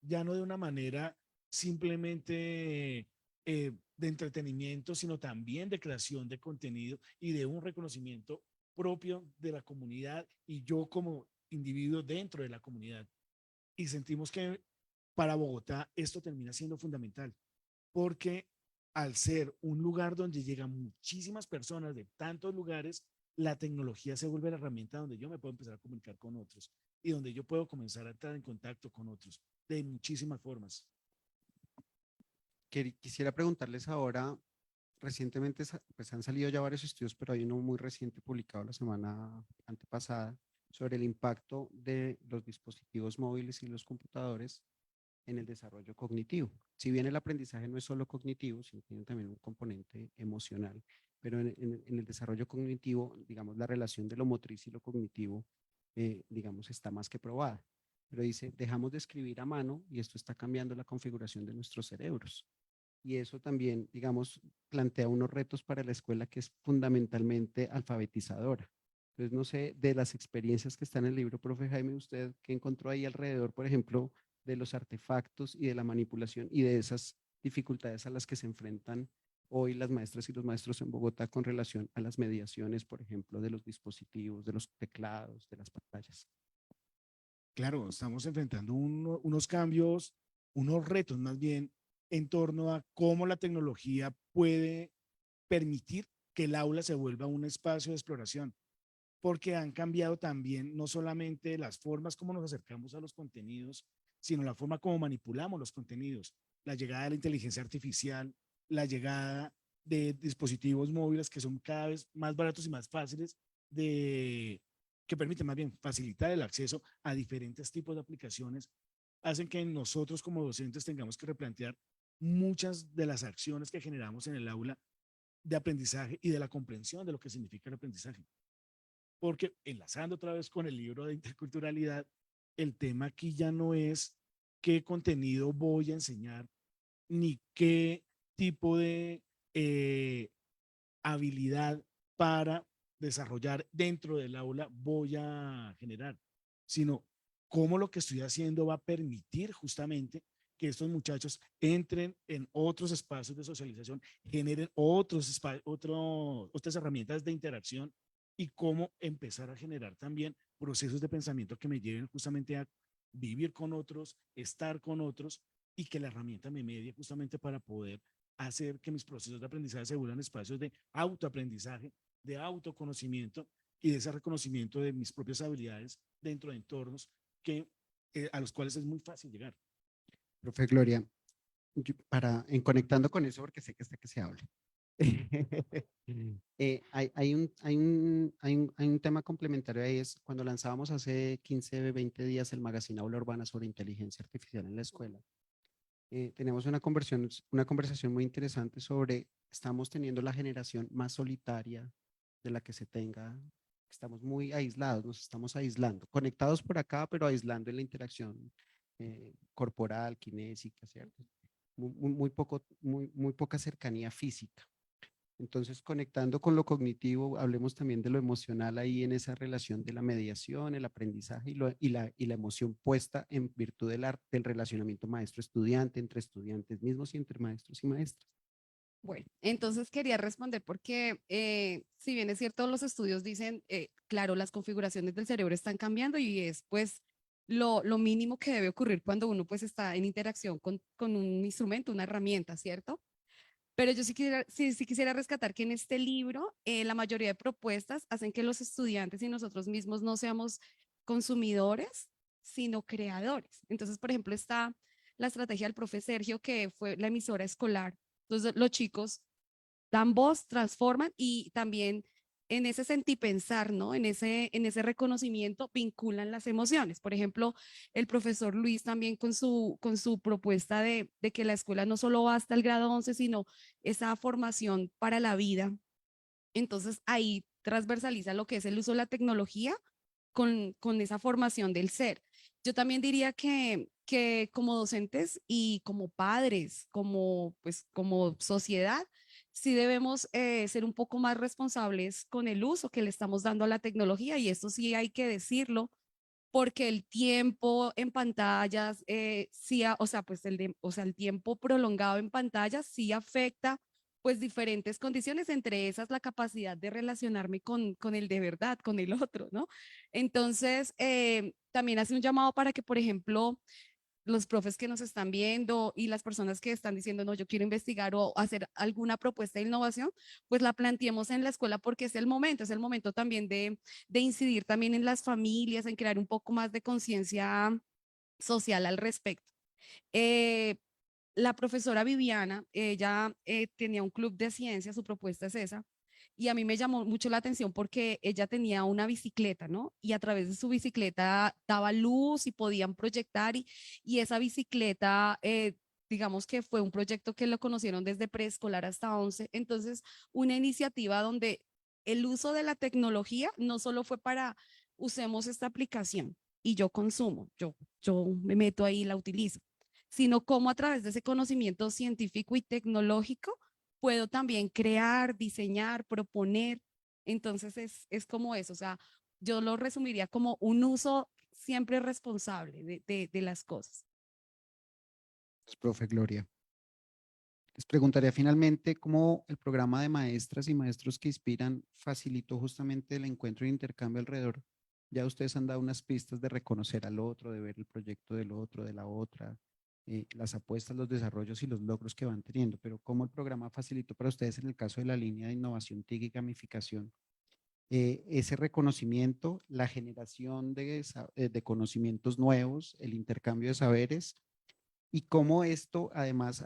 ya no de una manera simplemente de entretenimiento, sino también de creación de contenido y de un reconocimiento propio de la comunidad y yo como individuo dentro de la comunidad. Y sentimos que para Bogotá esto termina siendo fundamental, porque al ser un lugar donde llegan muchísimas personas de tantos lugares, la tecnología se vuelve la herramienta donde yo me puedo empezar a comunicar con otros y donde yo puedo comenzar a entrar en contacto con otros de muchísimas formas. Quisiera preguntarles ahora, recientemente pues han salido ya varios estudios, pero hay uno muy reciente publicado la semana antepasada sobre el impacto de los dispositivos móviles y los computadores en el desarrollo cognitivo. Si bien el aprendizaje no es solo cognitivo, sino tiene también un componente emocional, pero en el desarrollo cognitivo, digamos, la relación de lo motriz y lo cognitivo, digamos, está más que probada. Pero dice, dejamos de escribir a mano y esto está cambiando la configuración de nuestros cerebros. Y eso también, digamos, plantea unos retos para la escuela que es fundamentalmente alfabetizadora. Entonces, no sé, de las experiencias que están en el libro, profe Jaime, usted qué encontró ahí alrededor, por ejemplo, de los artefactos y de la manipulación y de esas dificultades a las que se enfrentan hoy las maestras y los maestros en Bogotá con relación a las mediaciones, por ejemplo, de los dispositivos, de los teclados, de las pantallas. Claro, estamos enfrentando unos cambios, unos retos más bien en torno a cómo la tecnología puede permitir que el aula se vuelva un espacio de exploración, porque han cambiado también no solamente las formas como nos acercamos a los contenidos, sino la forma como manipulamos los contenidos, la llegada de la inteligencia artificial, la llegada de dispositivos móviles que son cada vez más baratos y más fáciles de que permiten más bien facilitar el acceso a diferentes tipos de aplicaciones, hacen que nosotros como docentes tengamos que replantear muchas de las acciones que generamos en el aula de aprendizaje y de la comprensión de lo que significa el aprendizaje. Porque enlazando otra vez con el libro de interculturalidad, el tema aquí ya no es qué contenido voy a enseñar, ni qué tipo de habilidad para desarrollar dentro del aula voy a generar, sino cómo lo que estoy haciendo va a permitir justamente que estos muchachos entren en otros espacios de socialización, generen otras herramientas de interacción y cómo empezar a generar también procesos de pensamiento que me lleven justamente a vivir con otros, estar con otros y que la herramienta me medie justamente para poder hacer que mis procesos de aprendizaje se vuelvan espacios de autoaprendizaje, de autoconocimiento y de ese reconocimiento de mis propias habilidades dentro de entornos a los cuales es muy fácil llegar. Profe Gloria, en conectando con eso, porque sé que está que se habla. Hay un tema complementario ahí, es cuando lanzábamos hace 15, 20 días el magazine Aula Urbana sobre inteligencia artificial en la escuela. Tenemos una conversación muy interesante sobre, estamos teniendo la generación más solitaria de la que se tenga, estamos muy aislados, nos estamos aislando, conectados por acá, pero aislando en la interacción corporal, kinésica, ¿cierto? Muy poca cercanía física. Entonces, conectando con lo cognitivo, hablemos también de lo emocional ahí en esa relación de la mediación, el aprendizaje y la emoción puesta en virtud del relacionamiento maestro-estudiante, entre estudiantes mismos y entre maestros y maestras. Bueno, entonces quería responder porque si bien es cierto, los estudios dicen, claro, las configuraciones del cerebro están cambiando y es pues lo mínimo que debe ocurrir cuando uno pues está en interacción con un instrumento, una herramienta, ¿cierto? Pero yo sí quisiera rescatar que en este libro la mayoría de propuestas hacen que los estudiantes y nosotros mismos no seamos consumidores, sino creadores. Entonces, por ejemplo, está la estrategia del profe Sergio, que fue la emisora escolar. Entonces, los chicos dan voz, transforman y también en ese sentipensar, ¿no? En ese reconocimiento vinculan las emociones. Por ejemplo, el profesor Luis también con su propuesta de que la escuela no solo va hasta el grado 11, sino esa formación para la vida. Entonces ahí transversaliza lo que es el uso de la tecnología con esa formación del ser. Yo también diría que como docentes y como padres, como, pues, como sociedad, sí debemos ser un poco más responsables con el uso que le estamos dando a la tecnología y esto sí hay que decirlo porque el tiempo en pantallas, sí, o sea, pues el tiempo prolongado en pantallas sí afecta pues diferentes condiciones, entre esas la capacidad de relacionarme con el de verdad, con el otro, ¿no? Entonces, también hace un llamado para que, por ejemplo, los profes que nos están viendo y las personas que están diciendo, no, yo quiero investigar o hacer alguna propuesta de innovación, pues la planteemos en la escuela porque es el momento también de incidir también en las familias, en crear un poco más de conciencia social al respecto. Eh, la profesora Viviana, ella tenía un club de ciencia, su propuesta es esa, y a mí me llamó mucho la atención porque ella tenía una bicicleta, ¿no? Y a través de su bicicleta daba luz y podían proyectar y esa bicicleta, digamos que fue un proyecto que lo conocieron desde preescolar hasta 11, entonces una iniciativa donde el uso de la tecnología no solo fue para usemos esta aplicación y yo consumo, yo me meto ahí y la utilizo, sino cómo a través de ese conocimiento científico y tecnológico puedo también crear, diseñar, proponer. Entonces es como eso, o sea, yo lo resumiría como un uso siempre responsable de las cosas. Profe Gloria. Les preguntaría finalmente cómo el programa de maestras y maestros que inspiran facilitó justamente el encuentro e intercambio alrededor. Ya ustedes han dado unas pistas de reconocer al otro, de ver el proyecto del otro, de la otra, las apuestas, los desarrollos y los logros que van teniendo, pero cómo el programa facilitó para ustedes en el caso de la línea de innovación TIC y gamificación ese reconocimiento, la generación de conocimientos nuevos, el intercambio de saberes y cómo esto además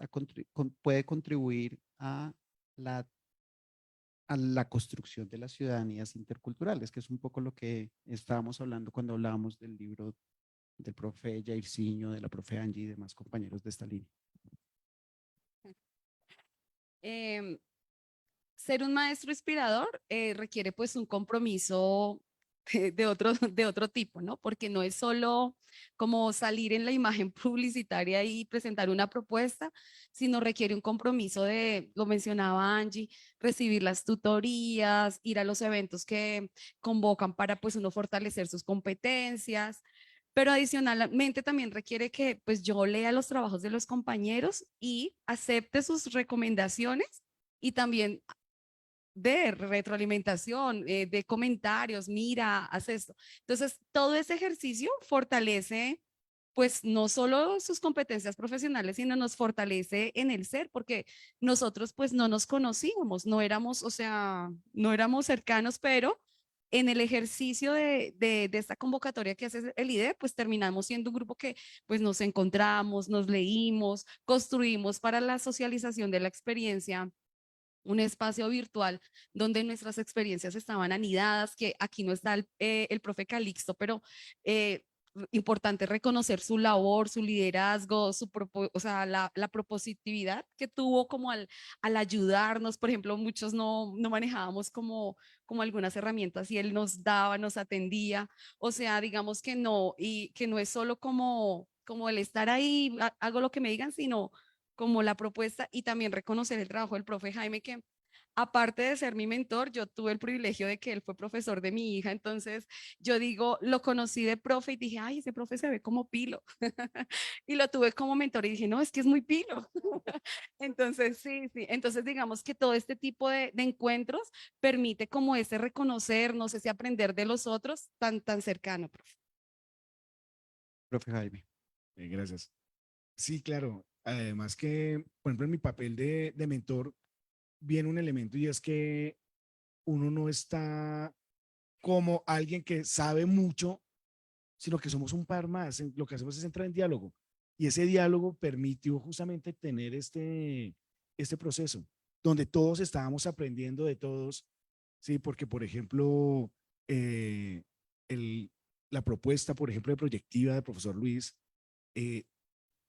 puede contribuir la, a la construcción de las ciudadanías interculturales, que es un poco lo que estábamos hablando cuando hablábamos del libro del profe Jairzinho, de la profe Angie y demás compañeros de esta línea. Em, Ser un maestro inspirador requiere pues un compromiso de otro tipo, ¿no? Porque no es solo como salir en la imagen publicitaria y presentar una propuesta, sino requiere un compromiso de, lo mencionaba Angie, recibir las tutorías, ir a los eventos que convocan para pues uno fortalecer sus competencias. Pero adicionalmente también requiere que pues yo lea los trabajos de los compañeros y acepte sus recomendaciones y también de retroalimentación, de comentarios, mira, haz esto. Entonces, todo ese ejercicio fortalece, pues, no solo sus competencias profesionales, sino nos fortalece en el ser, porque nosotros, pues, no nos conocíamos, no éramos, o sea, no éramos cercanos, pero en el ejercicio de esta convocatoria que hace el IDE, pues terminamos siendo un grupo que pues nos encontramos, nos leímos, construimos para la socialización de la experiencia un espacio virtual donde nuestras experiencias estaban anidadas, que aquí no está el profe Calixto, pero importante reconocer su labor, su liderazgo, o sea, la propositividad que tuvo como al ayudarnos. Por ejemplo, muchos no manejábamos como algunas herramientas y él nos daba, nos atendía. O sea, digamos que no, y que no es solo como el estar ahí, hago lo que me digan, sino como la propuesta y también reconocer el trabajo del profe Jaime, que aparte de ser mi mentor, yo tuve el privilegio de que él fue profesor de mi hija, entonces yo digo, lo conocí de profe y dije, ay, ese profe se ve como pilo. Y lo tuve como mentor y dije, no, es que es muy pilo. Entonces, sí, sí, entonces digamos que todo este tipo de encuentros permite como ese reconocernos, ese aprender de los otros tan cercano, profe. Profe Jaime. Gracias. Sí, claro. Además que, por ejemplo, en mi papel de mentor viene un elemento y es que uno no está como alguien que sabe mucho, sino que somos un par más. Lo que hacemos es entrar en diálogo y ese diálogo permitió justamente tener este proceso donde todos estábamos aprendiendo de todos, ¿sí? Porque, por ejemplo, eh, el, la propuesta, por ejemplo, de proyectiva del profesor Luis, eh,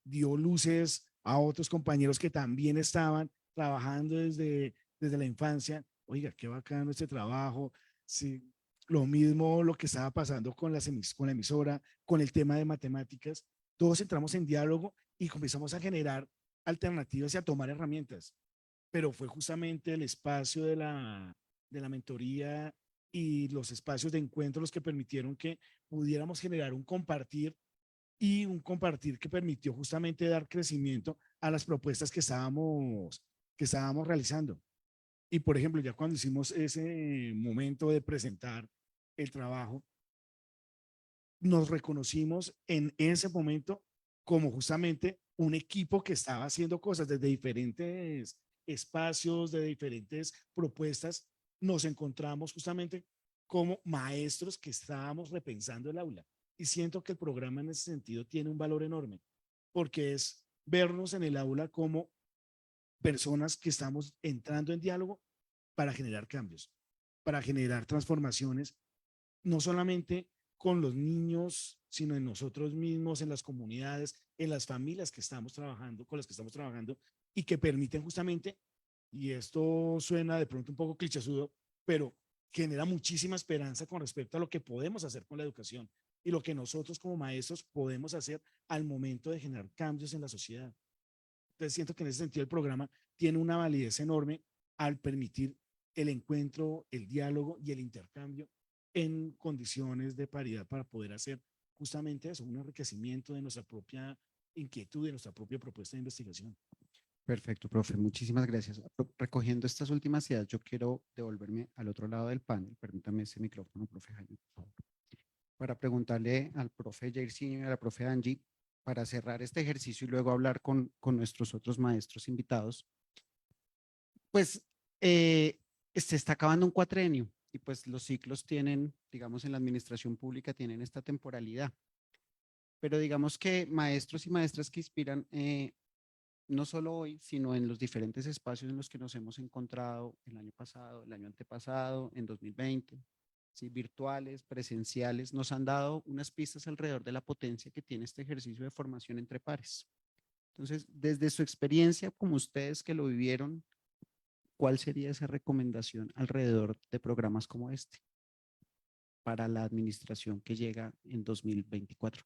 dio luces a otros compañeros que también estaban trabajando desde la infancia. Oiga, qué bacano este trabajo. Sí, lo mismo lo que estaba pasando con la emisora, con el tema de matemáticas. Todos entramos en diálogo y comenzamos a generar alternativas y a tomar herramientas. Pero fue justamente el espacio de la mentoría y los espacios de encuentro los que permitieron que pudiéramos generar un compartir y un compartir que permitió justamente dar crecimiento a las propuestas que estábamos realizando. Y por ejemplo, ya cuando hicimos ese momento de presentar el trabajo, nos reconocimos en ese momento como justamente un equipo que estaba haciendo cosas desde diferentes espacios, de diferentes propuestas. Nos encontramos justamente como maestros que estábamos repensando el aula. Y siento que el programa en ese sentido tiene un valor enorme, porque es vernos en el aula como personas que estamos entrando en diálogo para generar cambios, para generar transformaciones, no solamente con los niños, sino en nosotros mismos, en las comunidades, en las familias que estamos trabajando, con las que estamos trabajando y que permiten justamente, y esto suena de pronto un poco clichésudo, pero genera muchísima esperanza con respecto a lo que podemos hacer con la educación y lo que nosotros como maestros podemos hacer al momento de generar cambios en la sociedad. Entonces siento que en ese sentido el programa tiene una validez enorme al permitir el encuentro, el diálogo y el intercambio en condiciones de paridad para poder hacer justamente eso, un enriquecimiento de nuestra propia inquietud, de nuestra propia propuesta de investigación. Perfecto, profe. Muchísimas gracias. Recogiendo estas últimas ideas, yo quiero devolverme al otro lado del panel. Permítame ese micrófono, profe Jaime, por favor. Para preguntarle al profe Jairzinho y a la profe Angie, para cerrar este ejercicio y luego hablar con nuestros otros maestros invitados. Pues se está acabando un cuatrenio y pues los ciclos tienen, digamos, en la administración pública tienen esta temporalidad. Pero digamos que maestros y maestras que inspiran, no solo hoy, sino en los diferentes espacios en los que nos hemos encontrado el año pasado, el año antepasado, en 2020, ¿sí? Virtuales, presenciales, nos han dado unas pistas alrededor de la potencia que tiene este ejercicio de formación entre pares. Entonces, desde su experiencia, como ustedes que lo vivieron, ¿cuál sería esa recomendación alrededor de programas como este para la administración que llega en 2024?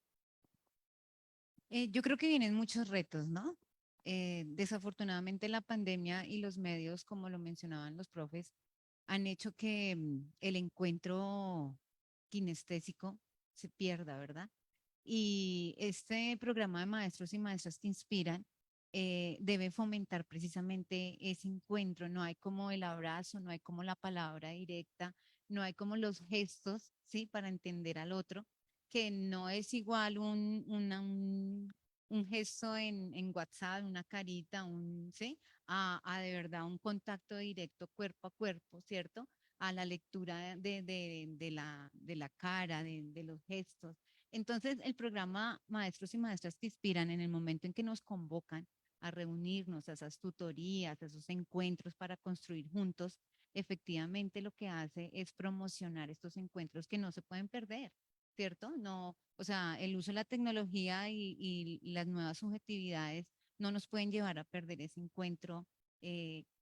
Yo creo que vienen muchos retos, ¿no? Desafortunadamente la pandemia y los medios, como lo mencionaban los profes, han hecho que el encuentro kinestésico se pierda, ¿verdad? Y este programa de maestros y maestras que inspiran debe fomentar precisamente ese encuentro. No hay como el abrazo, no hay como la palabra directa, no hay como los gestos, ¿sí? Para entender al otro, que no es igual un gesto en WhatsApp, una carita, ¿sí? A de verdad un contacto directo cuerpo a cuerpo, ¿cierto? A la lectura de la cara, de los gestos. Entonces, el programa Maestros y Maestras que Inspiran, en el momento en que nos convocan a reunirnos, a esas tutorías, a esos encuentros para construir juntos, efectivamente lo que hace es promocionar estos encuentros que no se pueden perder, ¿cierto? No, o sea, el uso de la tecnología y las nuevas subjetividades no nos pueden llevar a perder ese encuentro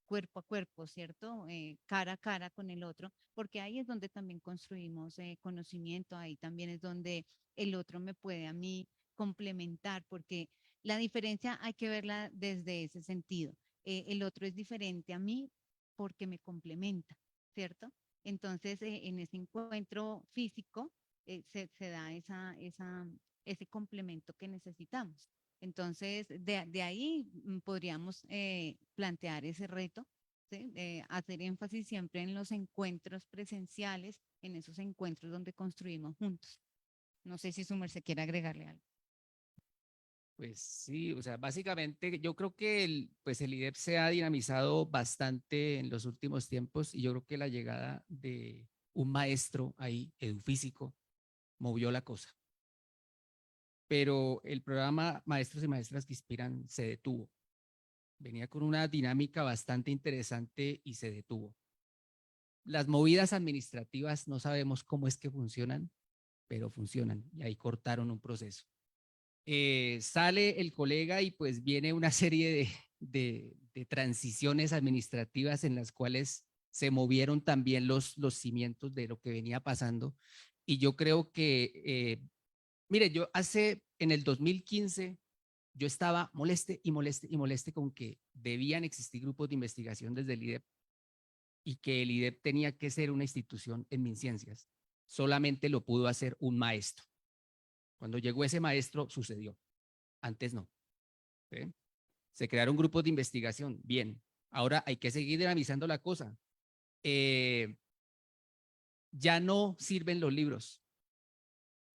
cuerpo a cuerpo, ¿cierto? Cara a cara con el otro, porque ahí es donde también construimos conocimiento, ahí también es donde el otro me puede a mí complementar, porque la diferencia hay que verla desde ese sentido. El otro es diferente a mí porque me complementa, ¿cierto? Entonces, en ese encuentro físico se da ese complemento que necesitamos. Entonces, de ahí podríamos plantear ese reto, ¿sí? Hacer énfasis siempre en los encuentros presenciales, en esos encuentros donde construimos juntos. No sé si Sumer se quiere agregarle algo. Pues sí, o sea, básicamente yo creo que el IDEP se ha dinamizado bastante en los últimos tiempos y yo creo que la llegada de un maestro ahí, edufísico, movió la cosa. Pero el programa Maestros y Maestras que Inspiran se detuvo. Venía con una dinámica bastante interesante y se detuvo. Las movidas administrativas no sabemos cómo es que funcionan, pero funcionan y ahí cortaron un proceso. Sale el colega y pues viene una serie de transiciones administrativas en las cuales se movieron también los cimientos de lo que venía pasando. Y yo creo que, mire, en el 2015, yo estaba moleste y moleste y moleste con que debían existir grupos de investigación desde el IDEP y que el IDEP tenía que ser una institución en MinCiencias. Solamente lo pudo hacer un maestro. Cuando llegó ese maestro, sucedió. Antes no. ¿Sí? Se crearon grupos de investigación. Bien. Ahora hay que seguir dinamizando la cosa. Ya no sirven los libros.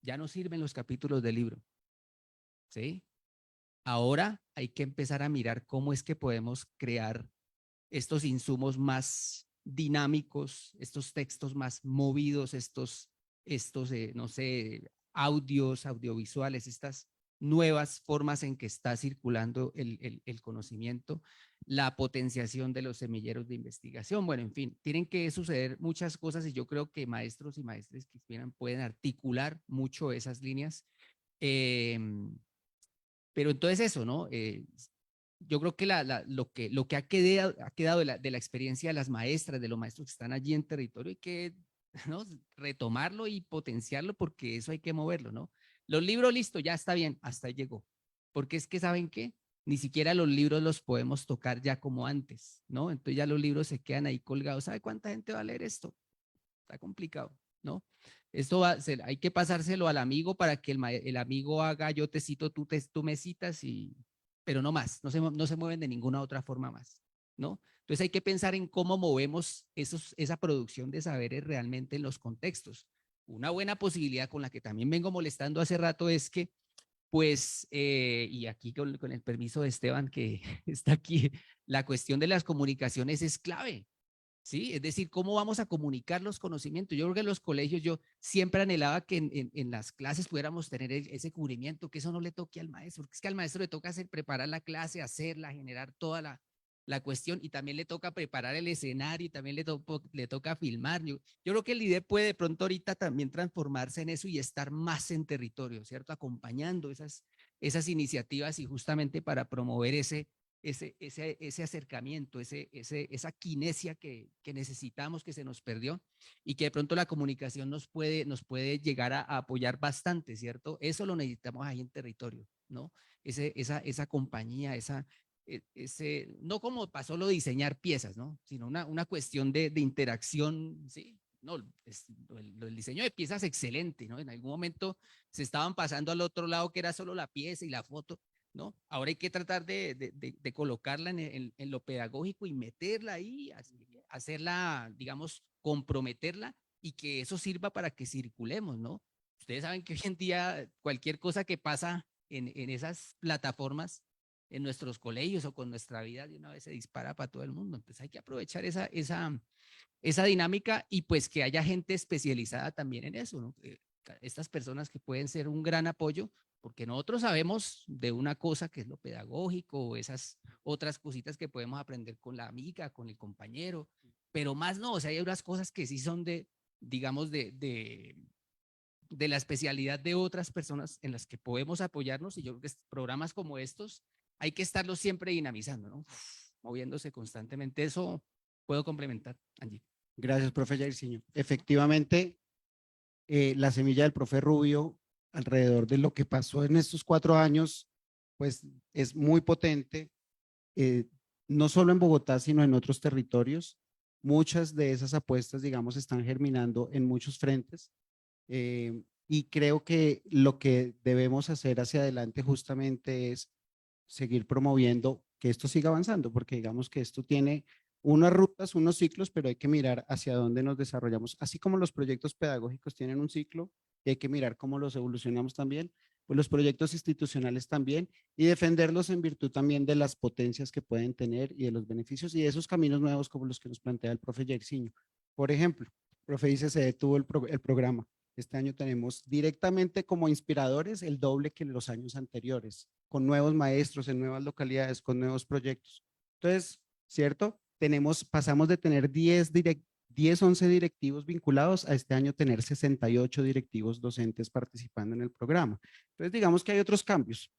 Ya no sirven los capítulos del libro. ¿Sí? Ahora hay que empezar a mirar cómo es que podemos crear estos insumos más dinámicos, estos textos más movidos, estos no sé, audios, audiovisuales, estas nuevas formas en que está circulando el conocimiento, la potenciación de los semilleros de investigación. Bueno, en fin, tienen que suceder muchas cosas y yo creo que maestros y maestras que pueden articular mucho esas líneas. Pero entonces eso, ¿no? Yo creo que lo que ha quedado de la experiencia de las maestras, de los maestros que están allí en territorio, hay que, ¿no?, retomarlo y potenciarlo porque eso hay que moverlo, ¿no? Los libros, listo, ya está bien, hasta ahí llegó. Porque es que, ¿saben qué? Ni siquiera los libros los podemos tocar ya como antes, ¿no? Entonces ya los libros se quedan ahí colgados. ¿Sabe cuánta gente va a leer esto? Está complicado. ¿no? Esto hay que pasárselo al amigo para que el amigo haga, yo te cito, tú me citas, pero no más, no se mueven de ninguna otra forma más, ¿no? Entonces hay que pensar en cómo movemos esa producción de saberes realmente en los contextos. Una buena posibilidad con la que también vengo molestando hace rato es que, pues, y aquí con el permiso de Esteban, que está aquí, la cuestión de las comunicaciones es clave. ¿Sí? Es decir, ¿cómo vamos a comunicar los conocimientos? Yo creo que en los colegios yo siempre anhelaba que en las clases pudiéramos tener ese cubrimiento, que eso no le toque al maestro, porque es que al maestro le toca preparar la clase, hacerla, generar toda la cuestión y también le toca preparar el escenario y también le toca filmar. Yo creo que el líder puede de pronto ahorita también transformarse en eso y estar más en territorio, ¿cierto? Acompañando esas iniciativas y justamente para promover ese acercamiento, esa kinesia que necesitamos, que se nos perdió y que de pronto la comunicación nos puede llegar a apoyar bastante, ¿cierto? Eso lo necesitamos ahí en territorio, ¿no? Esa compañía, no como pasó lo de diseñar piezas, ¿no? Sino una cuestión de interacción, ¿sí? No, el diseño de piezas excelente, ¿no? En algún momento se estaban pasando al otro lado que era solo la pieza y la foto, ¿no? Ahora hay que tratar de colocarla en lo pedagógico y meterla ahí, hacerla, digamos, comprometerla y que eso sirva para que circulemos, ¿no? Ustedes saben que hoy en día cualquier cosa que pasa en esas plataformas, en nuestros colegios o con nuestra vida, de una vez se dispara para todo el mundo. Entonces hay que aprovechar esa dinámica y pues que haya gente especializada también en eso, ¿no? Estas personas que pueden ser un gran apoyo porque nosotros sabemos de una cosa que es lo pedagógico o esas otras cositas que podemos aprender con la amiga, con el compañero, pero más no, o sea, hay unas cosas que sí son digamos, de la especialidad de otras personas en las que podemos apoyarnos y yo creo que programas como estos hay que estarlos siempre dinamizando, ¿no? Moviéndose constantemente, eso puedo complementar, Angie. Gracias, profe Jairzinho. Efectivamente, la semilla del profe Rubio alrededor de lo que pasó en estos 4 años, pues es muy potente, no solo en Bogotá, sino en otros territorios. Muchas de esas apuestas, digamos, están germinando en muchos frentes y creo que lo que debemos hacer hacia adelante justamente es seguir promoviendo que esto siga avanzando, porque digamos que esto tiene unas rutas, unos ciclos, pero hay que mirar hacia dónde nos desarrollamos. Así como los proyectos pedagógicos tienen un ciclo y hay que mirar cómo los evolucionamos también, pues los proyectos institucionales también y defenderlos en virtud también de las potencias que pueden tener y de los beneficios y de esos caminos nuevos como los que nos plantea el profe Jairzinho. Por ejemplo, el profe dice se detuvo el programa. Este año tenemos directamente como inspiradores el doble que en los años anteriores, con nuevos maestros en nuevas localidades, con nuevos proyectos. Entonces, ¿cierto? Pasamos de tener 10, 11 directivos vinculados a este año tener 68 directivos docentes participando en el programa. Entonces, digamos que hay otros cambios,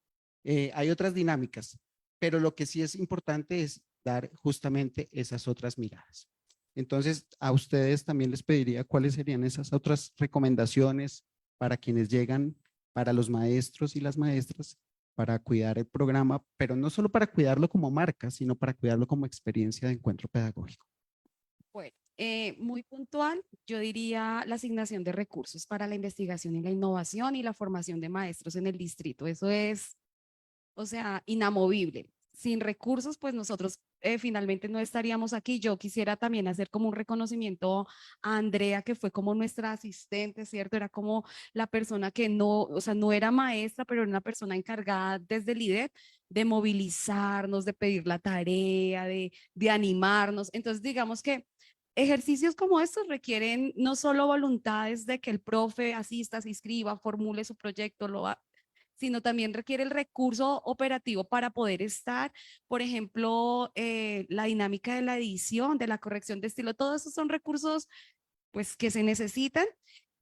hay otras dinámicas, pero lo que sí es importante es dar justamente esas otras miradas. Entonces, a ustedes también les pediría cuáles serían esas otras recomendaciones para quienes llegan, para los maestros y las maestras, para cuidar el programa, pero no solo para cuidarlo como marca, sino para cuidarlo como experiencia de encuentro pedagógico. Bueno, muy puntual, yo diría la asignación de recursos para la investigación y la innovación y la formación de maestros en el distrito. Eso es, o sea, inamovible. Sin recursos, pues nosotros finalmente no estaríamos aquí. Yo quisiera también hacer como un reconocimiento a Andrea, que fue como nuestra asistente, ¿cierto? Era como la persona que no, o sea, no era maestra, pero era una persona encargada desde el IDET de movilizarnos, de pedir la tarea, de animarnos. Entonces, digamos que ejercicios como estos requieren no solo voluntades de que el profe asista, se inscriba, formule su proyecto, sino también requiere el recurso operativo para poder estar, por ejemplo, la dinámica de la edición, de la corrección de estilo, todos esos son recursos pues que se necesitan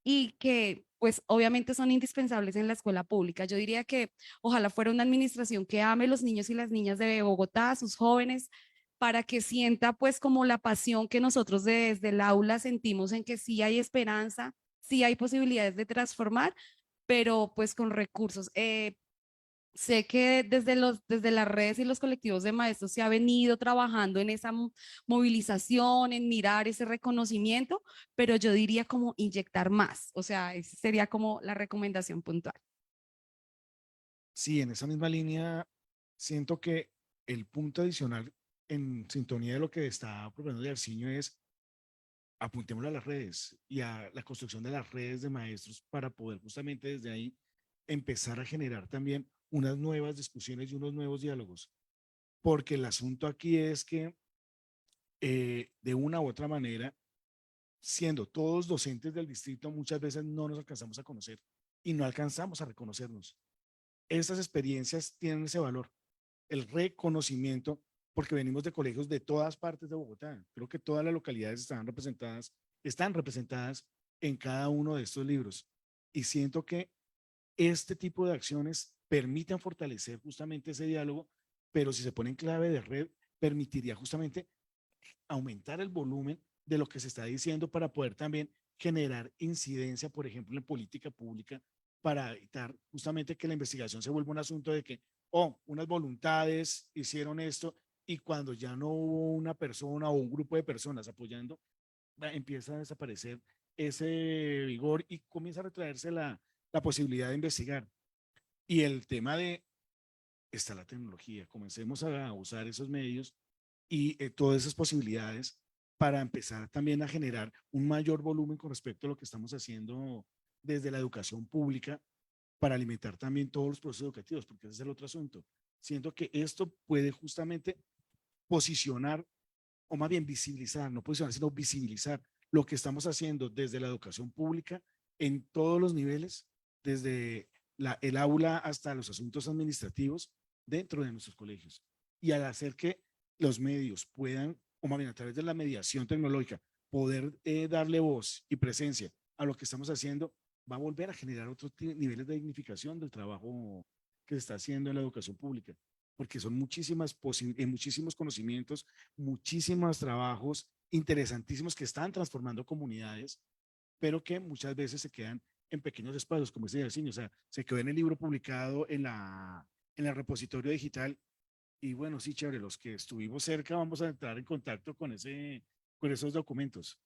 y que pues obviamente son indispensables en la escuela pública. Yo diría que ojalá fuera una administración que ame los niños y las niñas de Bogotá, a sus jóvenes, para que sienta pues como la pasión que nosotros desde el aula sentimos en que sí hay esperanza, sí hay posibilidades de transformar, pero pues con recursos. sé que desde las redes y los colectivos de maestros se ha venido trabajando en esa movilización, en mirar ese reconocimiento, pero yo diría como inyectar más, o sea, esa sería como la recomendación puntual. Sí, en esa misma línea, siento que el punto adicional en sintonía de lo que está proponiendo Yarciño es apuntémoslo a las redes y a la construcción de las redes de maestros para poder justamente desde ahí empezar a generar también unas nuevas discusiones y unos nuevos diálogos. Porque el asunto aquí es que de una u otra manera, siendo todos docentes del distrito, muchas veces no nos alcanzamos a conocer y no alcanzamos a reconocernos. Estas experiencias tienen ese valor, el reconocimiento, porque venimos de colegios de todas partes de Bogotá. Creo que todas las localidades están representadas en cada uno de estos libros. Y siento que este tipo de acciones permiten fortalecer justamente ese diálogo, pero si se pone en clave de red, permitiría justamente aumentar el volumen de lo que se está diciendo para poder también generar incidencia, por ejemplo, en política pública, para evitar justamente que la investigación se vuelva un asunto de que, oh, unas voluntades hicieron esto y cuando ya no hubo una persona o un grupo de personas apoyando, empieza a desaparecer ese vigor y comienza a retraerse la posibilidad de investigar. Y el tema de, está la tecnología, comencemos a usar esos medios y todas esas posibilidades para empezar también a generar un mayor volumen con respecto a lo que estamos haciendo desde la educación pública para alimentar también todos los procesos educativos, porque ese es el otro asunto. Siento que esto puede justamente posicionar, o más bien visibilizar, no posicionar, sino visibilizar lo que estamos haciendo desde la educación pública en todos los niveles, desde el aula hasta los asuntos administrativos dentro de nuestros colegios. Y al hacer que los medios puedan, o más bien a través de la mediación tecnológica, poder darle voz y presencia a lo que estamos haciendo, va a volver a generar otros niveles de dignificación del trabajo que se está haciendo en la educación pública, porque son muchísimos conocimientos, muchísimos trabajos interesantísimos que están transformando comunidades, pero que muchas veces se quedan en pequeños espacios, como dice Yarciño, o sea, se quedó en el libro publicado en el repositorio digital. Y bueno, sí, chévere, los que estuvimos cerca vamos a entrar en contacto con esos documentos.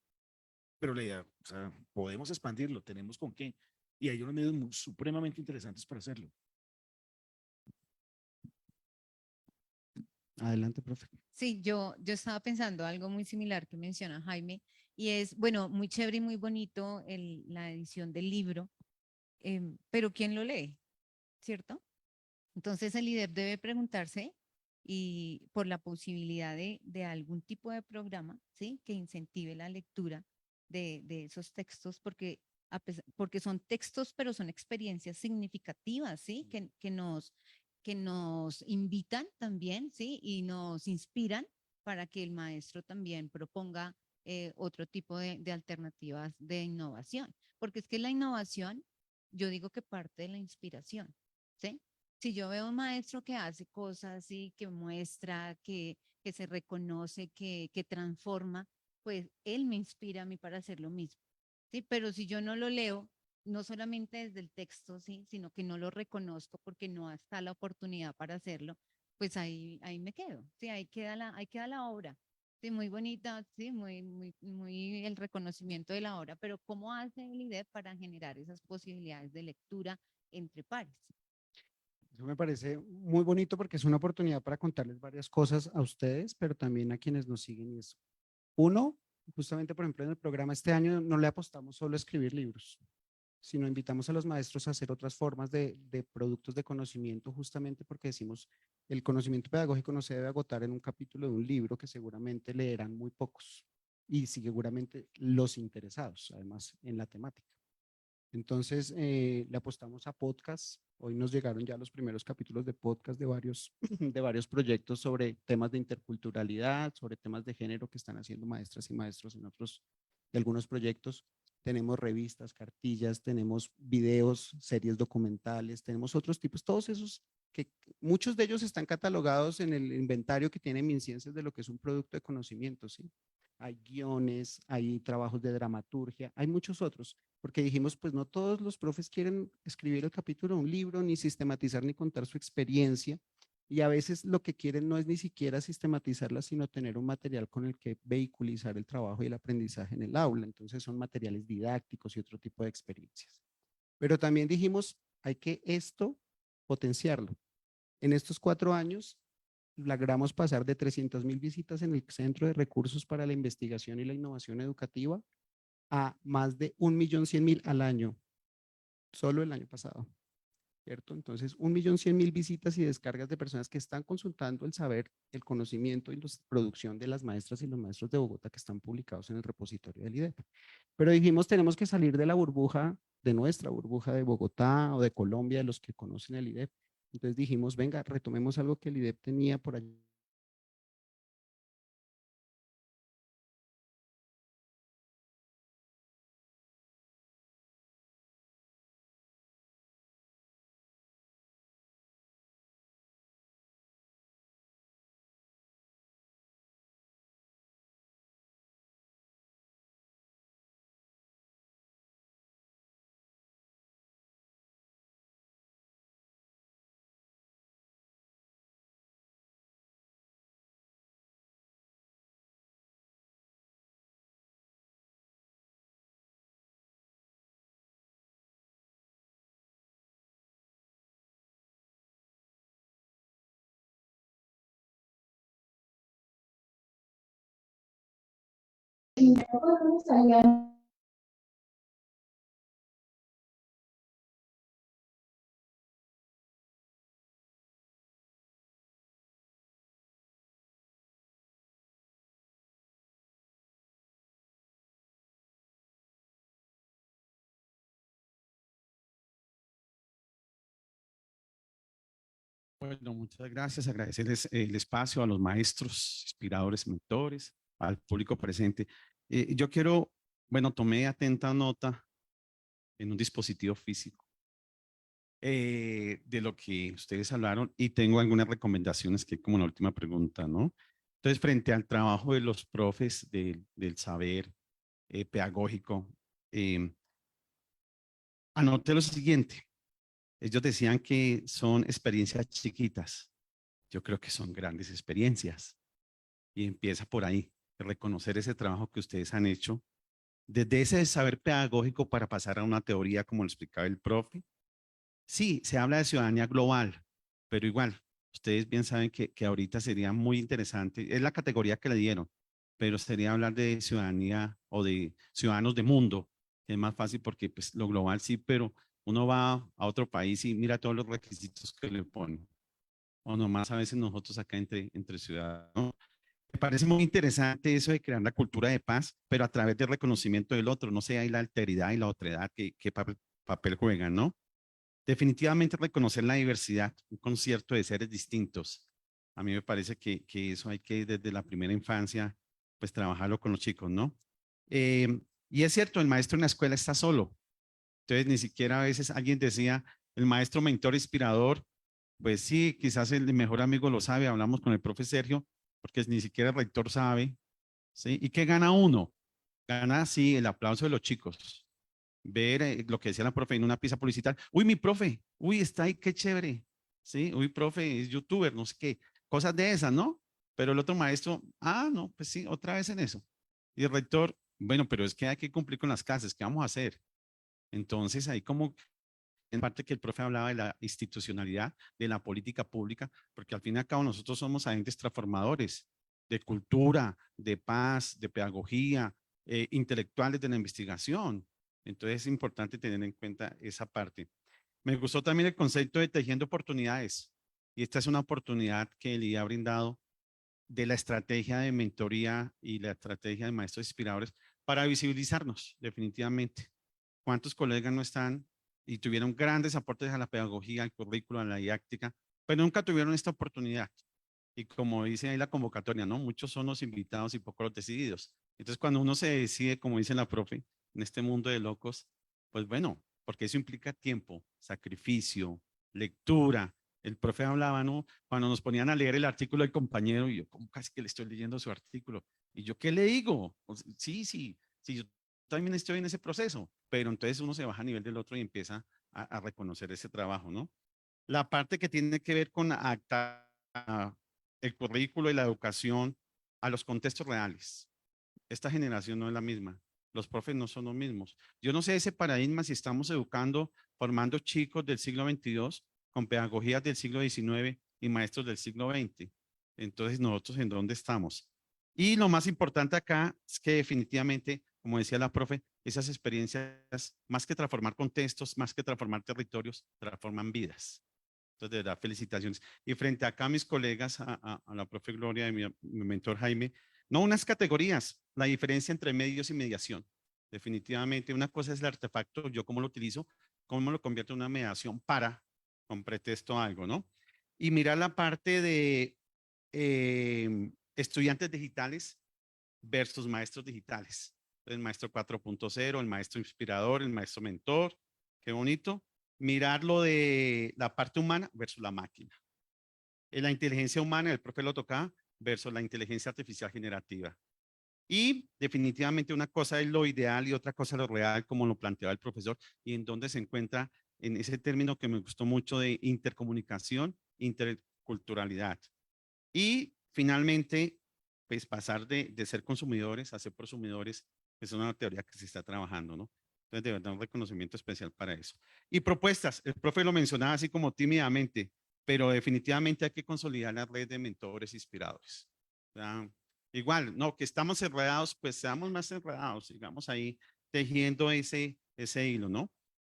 Pero la idea, o sea, podemos expandirlo, tenemos con qué. Y hay unos medios supremamente interesantes para hacerlo. Adelante, profe. Sí, yo estaba pensando algo muy similar que menciona Jaime, y es, bueno, muy chévere y muy bonito la edición del libro, pero ¿quién lo lee? ¿Cierto? Entonces el IDEP debe preguntarse y por la posibilidad de algún tipo de programa, ¿sí? Que incentive la lectura de esos textos, porque, porque son textos, pero son experiencias significativas, ¿sí? Que nos invitan también, ¿sí? Y nos inspiran para que el maestro también proponga otro tipo de alternativas de innovación. Porque es que la innovación, yo digo que parte de la inspiración, ¿sí? Si yo veo un maestro que hace cosas y que muestra, que se reconoce, que transforma, pues él me inspira a mí para hacer lo mismo, ¿sí? Pero si yo no lo leo, no solamente desde el texto, ¿sí? Sino que no lo reconozco porque no está la oportunidad para hacerlo, pues ahí me quedo, ¿sí? Ahí queda la obra. Sí, muy bonita, sí, muy el reconocimiento de la obra, pero ¿cómo hace el IDEP para generar esas posibilidades de lectura entre pares? Eso me parece muy bonito porque es una oportunidad para contarles varias cosas a ustedes, pero también a quienes nos siguen. Y es, uno, justamente, por ejemplo, en el programa este año no le apostamos solo a escribir libros, sino invitamos a los maestros a hacer otras formas de productos de conocimiento, justamente porque decimos, el conocimiento pedagógico no se debe agotar en un capítulo de un libro que seguramente leerán muy pocos y seguramente los interesados, además, en la temática. Entonces, le apostamos a podcasts. Hoy nos llegaron ya los primeros capítulos de podcast de varios, de varios proyectos sobre temas de interculturalidad, sobre temas de género que están haciendo maestras y maestros en otros, de algunos proyectos. Tenemos revistas, cartillas, tenemos videos, series documentales, tenemos otros tipos, todos esos que muchos de ellos están catalogados en el inventario que tiene MinCiencias de lo que es un producto de conocimiento, ¿sí? hay guiones, hay trabajos de dramaturgia, hay muchos otros, porque dijimos, pues no todos los profes quieren escribir el capítulo de un libro, ni sistematizar, ni contar su experiencia, y a veces lo que quieren no es ni siquiera sistematizarla, sino tener un material con el que vehiculizar el trabajo y el aprendizaje en el aula. Entonces son materiales didácticos y otro tipo de experiencias. Pero también dijimos, hay que esto potenciarlo. En estos 4 años logramos pasar de 300.000 visitas en el Centro de Recursos para la Investigación y la Innovación Educativa a más de 1.100.000 al año, solo el año pasado, ¿cierto? Entonces, 1.100.000 visitas y descargas de personas que están consultando el saber, el conocimiento y la producción de las maestras y los maestros de Bogotá que están publicados en el repositorio del IDEP. Pero dijimos, tenemos que salir de la burbuja, de nuestra burbuja de Bogotá o de Colombia, de los que conocen el IDEP. Entonces dijimos, venga, retomemos algo que el IDEP tenía por allí. Bueno, muchas gracias. Agradecerles el espacio a los maestros, inspiradores, mentores, al público presente. Yo quiero, bueno, tomé atenta nota en un dispositivo físico de lo que ustedes hablaron y tengo algunas recomendaciones que como la última pregunta, ¿no? Entonces, frente al trabajo de los profes del saber pedagógico, eh, anoté lo siguiente. Ellos decían que son experiencias chiquitas. Yo creo que son grandes experiencias. Y empieza por ahí, reconocer ese trabajo que ustedes han hecho, desde ese saber pedagógico para pasar a una teoría, como lo explicaba el profe. Sí, se habla de ciudadanía global, pero igual, ustedes bien saben que ahorita sería muy interesante, es la categoría que le dieron, pero sería hablar de ciudadanía o de ciudadanos de mundo, que es más fácil porque pues lo global sí, pero uno va a otro país y mira todos los requisitos que le ponen. O nomás a veces nosotros acá entre ciudadanos. Me parece muy interesante eso de crear la cultura de paz, pero a través del reconocimiento del otro. No sé, hay la alteridad y la otredad, qué papel juegan, ¿no? Definitivamente reconocer la diversidad, un concierto de seres distintos. A mí me parece que eso hay que desde la primera infancia, pues trabajarlo con los chicos, ¿no? Eh, y es cierto, el maestro en la escuela está solo. Entonces, ni siquiera a veces alguien decía, el maestro mentor inspirador, pues sí, quizás el mejor amigo lo sabe, hablamos con el profe Sergio, porque ni siquiera el rector sabe, ¿sí? ¿Y qué gana uno? Gana, sí, el aplauso de los chicos. Ver lo que decía la profe en una pieza publicitaria. Uy, mi profe, uy, está ahí, qué chévere. Sí, uy, profe, es youtuber, no sé qué. Cosas de esas, ¿no? Pero el otro maestro, no, pues sí, otra vez en eso. Y el rector, bueno, pero es que hay que cumplir con las clases, ¿qué vamos a hacer? Entonces, ahí como en parte que el profe hablaba de la institucionalidad, de la política pública, porque al fin y al cabo nosotros somos agentes transformadores de cultura, de paz, de pedagogía, intelectuales de la investigación. Entonces es importante tener en cuenta esa parte. Me gustó también el concepto de tejiendo oportunidades. Y esta es una oportunidad que le ha brindado de la estrategia de mentoría y la estrategia de maestros inspiradores para visibilizarnos, definitivamente. ¿Cuántos colegas no están y tuvieron grandes aportes a la pedagogía, al currículo, a la didáctica, pero nunca tuvieron esta oportunidad? Y como dice ahí la convocatoria, ¿no? Muchos son los invitados y pocos los decididos. Entonces, cuando uno se decide, como dice la profe, en este mundo de locos, pues bueno, porque eso implica tiempo, sacrificio, lectura, El profe hablaba, ¿no? Cuando nos ponían a leer el artículo del compañero, y yo, como casi que le estoy leyendo su artículo. Y yo, ¿qué le digo? O sea, sí, sí, sí, yo también estoy en ese proceso, pero entonces uno se baja a nivel del otro y empieza a reconocer ese trabajo, ¿no? La parte que tiene que ver con adaptar el currículo y la educación a los contextos reales. Esta generación no es la misma. Los profes no son los mismos. Yo no sé ese paradigma si estamos educando, formando chicos del siglo XXII con pedagogías del siglo XIX y maestros del siglo XX. Entonces, nosotros en dónde estamos. Y lo más importante acá es que definitivamente, como decía la profe, esas experiencias, más que transformar contextos, más que transformar territorios, transforman vidas. Entonces, de verdad, felicitaciones. Y frente acá a mis colegas, a la profe Gloria y mi mentor Jaime, no unas categorías, la diferencia entre medios y mediación. Definitivamente, una cosa es el artefacto, yo cómo lo utilizo, cómo lo convierto en una mediación para, con pretexto a algo, ¿no? Y mirar la parte de estudiantes digitales versus maestros digitales. El maestro 4.0, el maestro inspirador, el maestro mentor, qué bonito. Mirarlo de la parte humana versus la máquina. La inteligencia humana, el profe lo tocaba, versus la inteligencia artificial generativa. Y definitivamente una cosa es lo ideal y otra cosa lo real, como lo planteaba el profesor, y en dónde se encuentra en ese término que me gustó mucho de intercomunicación, interculturalidad. Y finalmente, pues pasar de ser consumidores a ser prosumidores, es una teoría que se está trabajando, ¿no? Entonces, de verdad, un reconocimiento especial para eso. Y propuestas, el profe lo mencionaba así como tímidamente, pero definitivamente hay que consolidar la red de mentores inspiradores. O sea, igual, no, que estamos enredados, pues seamos más enredados, sigamos ahí tejiendo ese hilo, ¿no?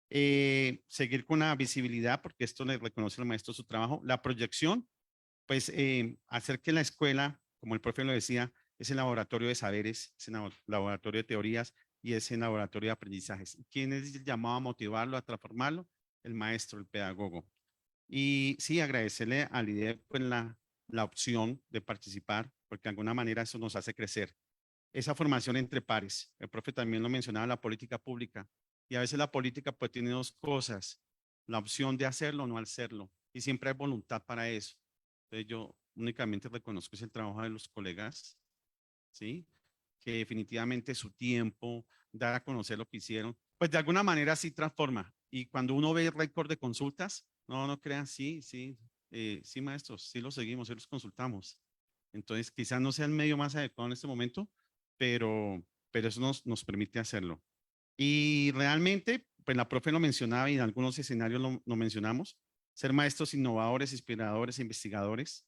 Seguir con la visibilidad, porque esto le reconoce al maestro su trabajo, la proyección, pues hacer que la escuela, como el profe lo decía, es el laboratorio de saberes, es el laboratorio de teorías y es el laboratorio de aprendizajes. ¿Quién es el llamado a motivarlo, a transformarlo? El maestro, el pedagogo. Y sí, agradecerle al IDE pues, la opción de participar, porque de alguna manera eso nos hace crecer. Esa formación entre pares. El profe también lo mencionaba, la política pública. Y a veces la política pues tiene dos cosas, la opción de hacerlo o no hacerlo. Y siempre hay voluntad para eso. Entonces yo únicamente reconozco ese trabajo de los colegas, ¿sí? Que definitivamente su tiempo, dar a conocer lo que hicieron, pues de alguna manera sí transforma. Y cuando uno ve el récord de consultas, no crean, sí, sí, sí maestros, sí los seguimos, sí los consultamos. Entonces quizás no sea el medio más adecuado en este momento, pero eso nos permite hacerlo. Y realmente, pues la profe lo mencionaba y en algunos escenarios lo mencionamos, ser maestros innovadores, inspiradores, investigadores.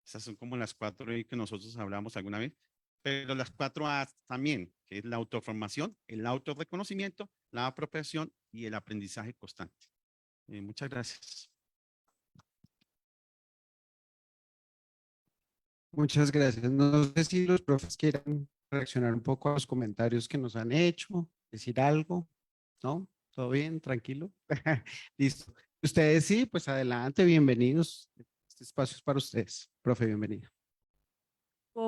Esas son como las 4 que nosotros hablamos alguna vez, pero las 4 A también, que es la autoformación, el autorreconocimiento, la apropiación y el aprendizaje constante. Muchas gracias. Muchas gracias. No sé si los profes quieran reaccionar un poco a los comentarios que nos han hecho, decir algo, ¿no? ¿Todo bien? ¿Tranquilo? Listo. Ustedes sí, pues adelante, bienvenidos. Este espacio es para ustedes. Profe, bienvenido.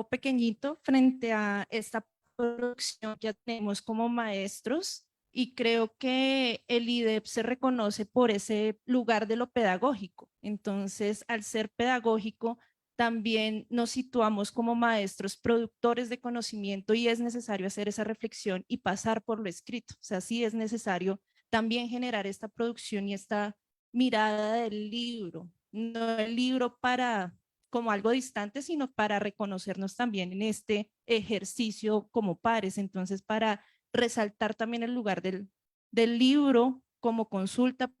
Pequeñito frente a esta producción que tenemos como maestros y creo que el IDEP se reconoce por ese lugar de lo pedagógico. Entonces, al ser pedagógico, también nos situamos como maestros productores de conocimiento y es necesario hacer esa reflexión y pasar por lo escrito. O sea, sí es necesario también generar esta producción y esta mirada del libro, no el libro para como algo distante, sino para reconocernos también en este ejercicio como pares. Entonces, para resaltar también el lugar del libro como consulta,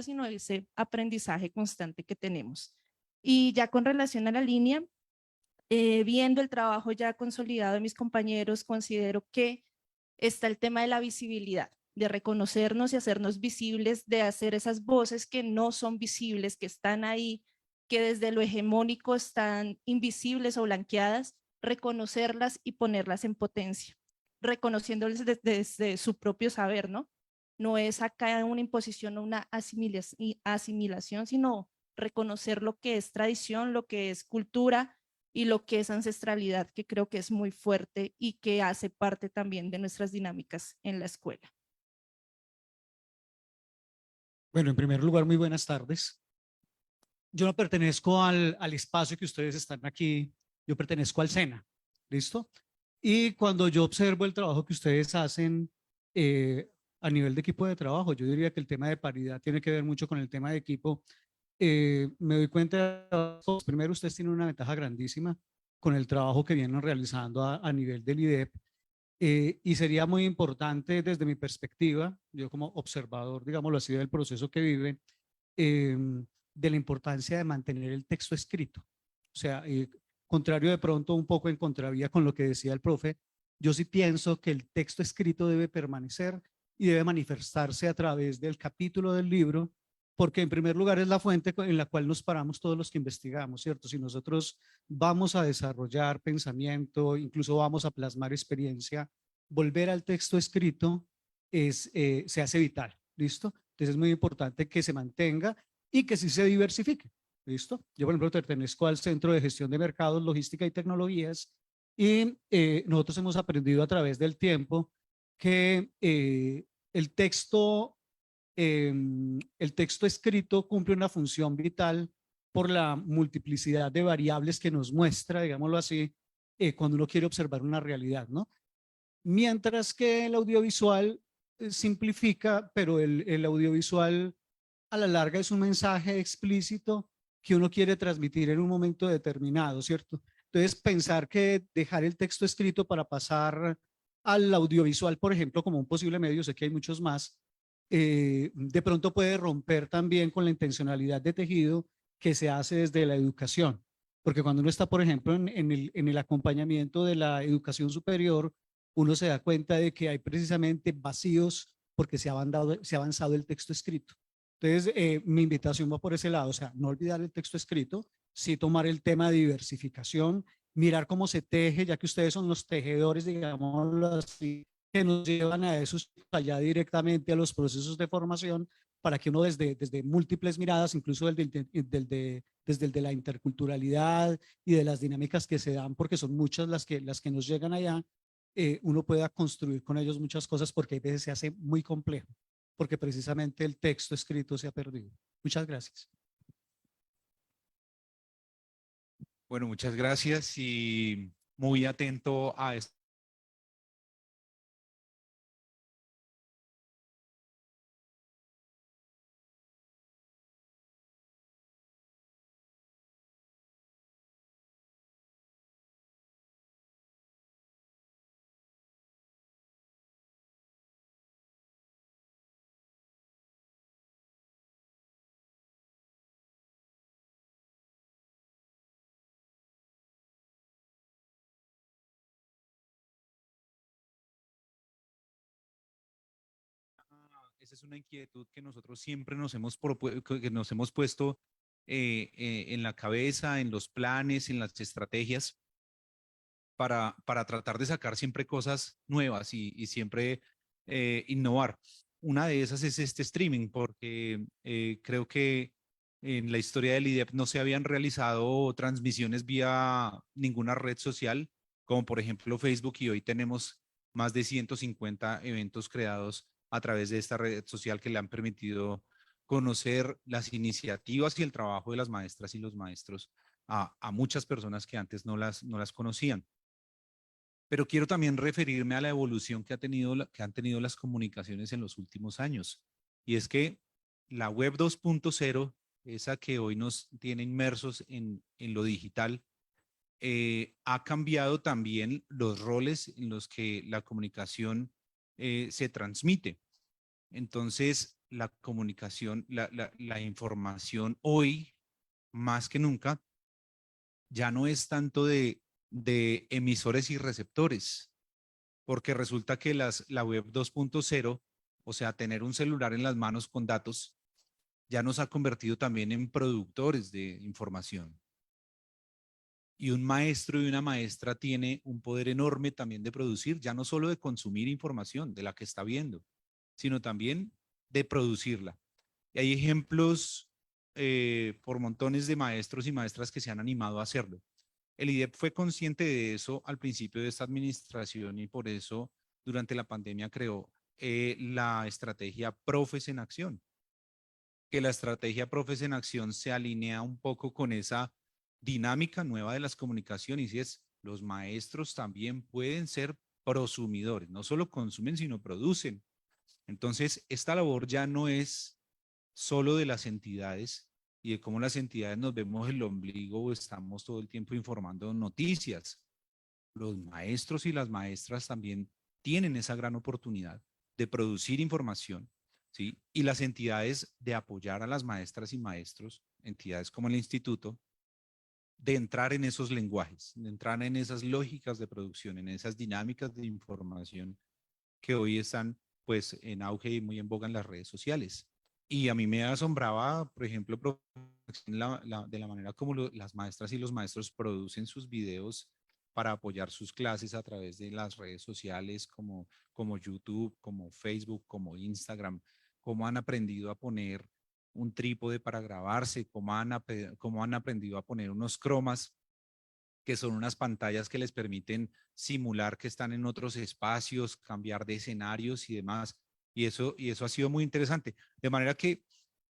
sino ese aprendizaje constante que tenemos. Y ya con relación a la línea, viendo el trabajo ya consolidado de mis compañeros, considero que está el tema de la visibilidad, de reconocernos y hacernos visibles, de hacer esas voces que no son visibles, que están ahí, que desde lo hegemónico están invisibles o blanqueadas, reconocerlas y ponerlas en potencia, reconociéndoles desde su propio saber, ¿no? No es acá una imposición o una asimilación, sino reconocer lo que es tradición, lo que es cultura y lo que es ancestralidad, que creo que es muy fuerte y que hace parte también de nuestras dinámicas en la escuela. Bueno, en primer lugar, muy buenas tardes. yo no pertenezco al espacio que ustedes están aquí, yo pertenezco al SENA, ¿listo? Y cuando yo observo el trabajo que ustedes hacen a nivel de equipo de trabajo, yo diría que el tema de paridad tiene que ver mucho con el tema de equipo. Me doy cuenta, primero, ustedes tienen una ventaja grandísima con el trabajo que vienen realizando a nivel del IDEP. Y sería muy importante desde mi perspectiva, yo como observador, digámoslo así, del proceso que viven, de la importancia de mantener el texto escrito. O sea, contrario de pronto un poco en contravía con lo que decía el profe, yo sí pienso que el texto escrito debe permanecer y debe manifestarse a través del capítulo del libro, porque en primer lugar es la fuente en la cual nos paramos todos los que investigamos, ¿cierto? Si nosotros vamos a desarrollar pensamiento, incluso vamos a plasmar experiencia, volver al texto escrito se hace vital, ¿listo? Entonces es muy importante que se mantenga y que sí se diversifique, ¿listo? Yo, por ejemplo, pertenezco al Centro de Gestión de Mercados, Logística y Tecnologías y nosotros hemos aprendido a través del tiempo que el texto escrito cumple una función vital por la multiplicidad de variables que nos muestra, digámoslo así, cuando uno quiere observar una realidad, ¿no? Mientras que el audiovisual simplifica, pero el audiovisual a la larga es un mensaje explícito que uno quiere transmitir en un momento determinado, ¿cierto? Entonces, pensar que dejar el texto escrito para pasar al audiovisual, por ejemplo, como un posible medio, sé que hay muchos más, de pronto puede romper también con la intencionalidad de tejido que se hace desde la educación. Porque cuando uno está, por ejemplo, en el acompañamiento de la educación superior, uno se da cuenta de que hay precisamente vacíos porque se ha avanzado el texto escrito. Entonces, mi invitación va por ese lado, o sea, no olvidar el texto escrito, sí tomar el tema de diversificación, mirar cómo se teje, ya que ustedes son los tejedores, digámoslo así, que nos llevan a esos allá directamente a los procesos de formación para que uno desde múltiples miradas, incluso desde el de la interculturalidad y de las dinámicas que se dan, porque son muchas las que nos llegan allá, uno pueda construir con ellos muchas cosas porque a veces se hace muy complejo, porque precisamente el texto escrito se ha perdido. Muchas gracias. Bueno, muchas gracias y muy atento a esto. Esa es una inquietud que nosotros siempre que nos hemos puesto en la cabeza, en los planes, en las estrategias, para tratar de sacar siempre cosas nuevas y siempre innovar. Una de esas es este streaming, porque creo que en la historia del IDEP no se habían realizado transmisiones vía ninguna red social, como por ejemplo Facebook, y hoy tenemos más de 150 eventos creados a través de esta red social que le han permitido conocer las iniciativas y el trabajo de las maestras y los maestros a muchas personas que antes no las conocían. Pero quiero también referirme a la evolución que han tenido las comunicaciones en los últimos años. Y es que la web 2.0, esa que hoy nos tiene inmersos en lo digital, ha cambiado también los roles en los que la comunicación se transmite. Entonces, la comunicación, la información hoy, más que nunca, ya no es tanto de emisores y receptores, porque resulta que la web 2.0, o sea, tener un celular en las manos con datos, ya nos ha convertido también en productores de información. Y un maestro y una maestra tiene un poder enorme también de producir, ya no solo de consumir información de la que está viendo, sino también de producirla. Y hay ejemplos por montones de maestros y maestras que se han animado a hacerlo. El IDEP fue consciente de eso al principio de esta administración y por eso durante la pandemia creó la estrategia Profes en Acción, que la estrategia Profes en Acción se alinea un poco con esa dinámica nueva de las comunicaciones y es los maestros también pueden ser prosumidores, no solo consumen, sino producen. Entonces, esta labor ya no es solo de las entidades y de cómo las entidades nos vemos el ombligo o estamos todo el tiempo informando noticias. Los maestros y las maestras también tienen esa gran oportunidad de producir información, ¿sí? Y las entidades de apoyar a las maestras y maestros, entidades como el instituto, de entrar en esos lenguajes, de entrar en esas lógicas de producción, en esas dinámicas de información que hoy están pues en auge y muy en boga en las redes sociales. Y a mí me asombraba, por ejemplo, de la manera como las maestras y los maestros producen sus videos para apoyar sus clases a través de las redes sociales como YouTube, como Facebook, como Instagram, cómo han aprendido a poner un trípode para grabarse, cómo han aprendido a poner unos cromas que son unas pantallas que les permiten simular que están en otros espacios, cambiar de escenarios y demás. Y eso ha sido muy interesante. De manera que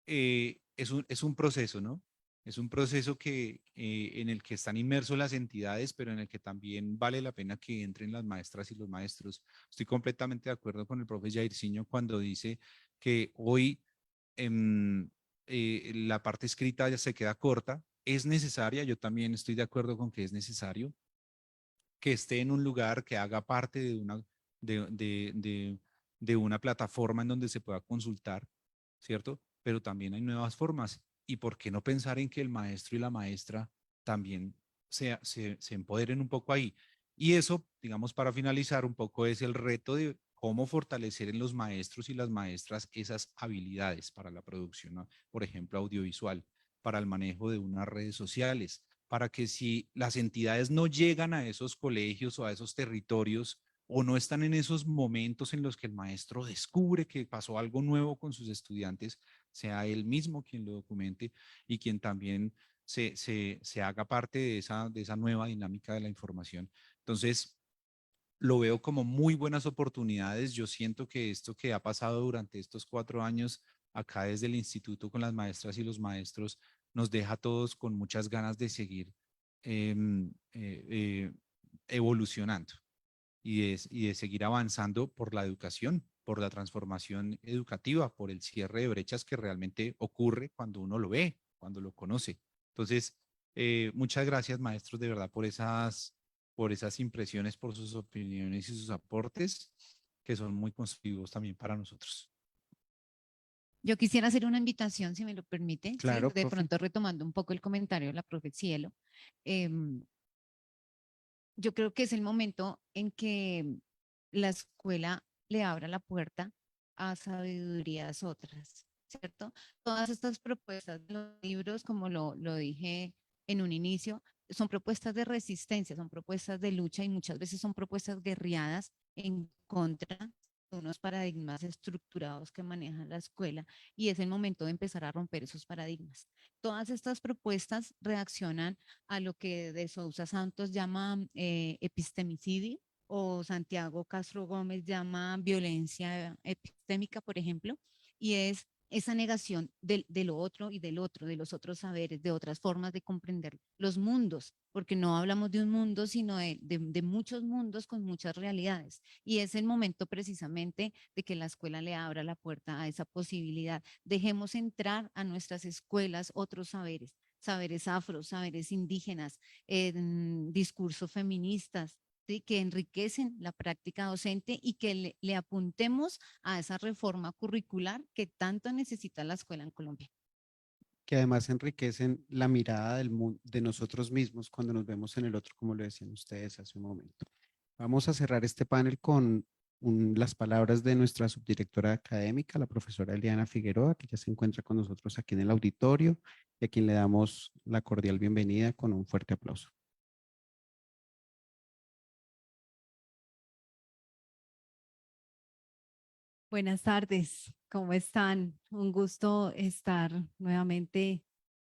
es un proceso, ¿no? Es un proceso en el que están inmersos las entidades, pero en el que también vale la pena que entren las maestras y los maestros. Estoy completamente de acuerdo con el profe Jairzinho cuando dice que hoy la parte escrita ya se queda corta. Es necesaria, yo también estoy de acuerdo con que es necesario que esté en un lugar que haga parte de, de, de, de una plataforma en donde se pueda consultar, ¿cierto? Pero también hay nuevas formas. ¿Y por qué no pensar en que el maestro y la maestra también se empoderen un poco ahí? Y eso, digamos, para finalizar un poco, es el reto de cómo fortalecer en los maestros y las maestras esas habilidades para la producción, ¿no? Por ejemplo, audiovisual, para el manejo de unas redes sociales, para que si las entidades no llegan a esos colegios o a esos territorios o no están en esos momentos en los que el maestro descubre que pasó algo nuevo con sus estudiantes, sea él mismo quien lo documente y quien también se haga parte de esa nueva dinámica de la información. Entonces, lo veo como muy buenas oportunidades. Yo siento que esto que ha pasado durante estos 4 años acá desde el instituto con las maestras y los maestros nos deja a todos con muchas ganas de seguir evolucionando y de seguir avanzando por la educación, por la transformación educativa, por el cierre de brechas que realmente ocurre cuando uno lo ve, cuando lo conoce. Entonces, muchas gracias, maestros, de verdad, por esas impresiones, por sus opiniones y sus aportes, que son muy constructivos también para nosotros. Yo quisiera hacer una invitación, si me lo permite, ¿sí? Claro, De profe. pronto retomando un poco el comentario de la profe Cielo. Yo creo que es el momento en que la escuela le abra la puerta a sabidurías otras, ¿cierto? Todas estas propuestas de los libros, como lo dije en un inicio, son propuestas de resistencia, son propuestas de lucha y muchas veces son propuestas guerreadas en contra de unos paradigmas estructurados que maneja la escuela y es el momento de empezar a romper esos paradigmas. Todas estas propuestas reaccionan a lo que de Sousa Santos llama epistemicidio o Santiago Castro Gómez llama violencia epistémica, por ejemplo, y es esa negación de lo otro y del otro, de los otros saberes, de otras formas de comprender los mundos, porque no hablamos de un mundo, sino de muchos mundos con muchas realidades. Y es el momento precisamente de que la escuela le abra la puerta a esa posibilidad. Dejemos entrar a nuestras escuelas otros saberes, saberes afros, saberes indígenas, discursos feministas, ¿sí? Que enriquecen la práctica docente y que le apuntemos a esa reforma curricular que tanto necesita la escuela en Colombia. Que además enriquecen la mirada del mundo, de nosotros mismos cuando nos vemos en el otro, como lo decían ustedes hace un momento. Vamos a cerrar este panel con las palabras de nuestra subdirectora académica, la profesora Eliana Figueroa, que ya se encuentra con nosotros aquí en el auditorio y a quien le damos la cordial bienvenida con un fuerte aplauso. Buenas tardes, ¿cómo están? Un gusto estar nuevamente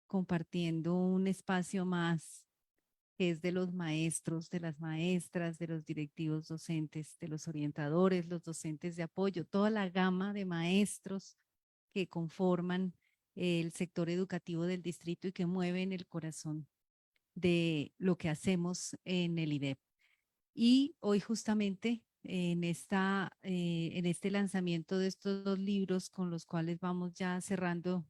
compartiendo un espacio más que es de los maestros, de las maestras, de los directivos docentes, de los orientadores, los docentes de apoyo, toda la gama de maestros que conforman el sector educativo del distrito y que mueven el corazón de lo que hacemos en el IDEP. Y hoy justamente en este lanzamiento de estos 2 libros con los cuales vamos ya cerrando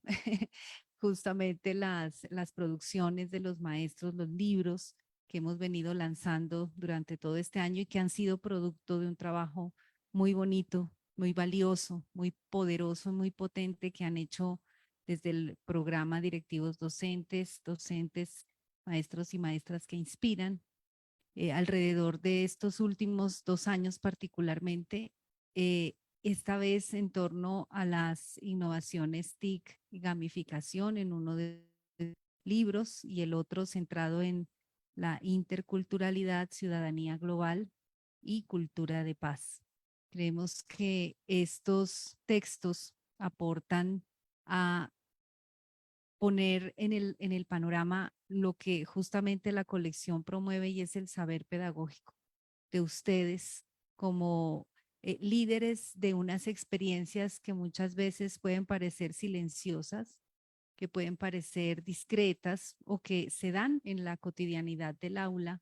justamente las producciones de los maestros, los libros que hemos venido lanzando durante todo este año y que han sido producto de un trabajo muy bonito, muy valioso, muy poderoso, muy potente que han hecho desde el programa directivos docentes, maestros y maestras que inspiran. Alrededor de estos últimos 2 años particularmente, esta vez en torno a las innovaciones TIC y gamificación en uno de los libros y el otro centrado en la interculturalidad, ciudadanía global y cultura de paz. Creemos que estos textos aportan a poner en el panorama lo que justamente la colección promueve y es el saber pedagógico de ustedes como líderes de unas experiencias que muchas veces pueden parecer silenciosas, que pueden parecer discretas o que se dan en la cotidianidad del aula,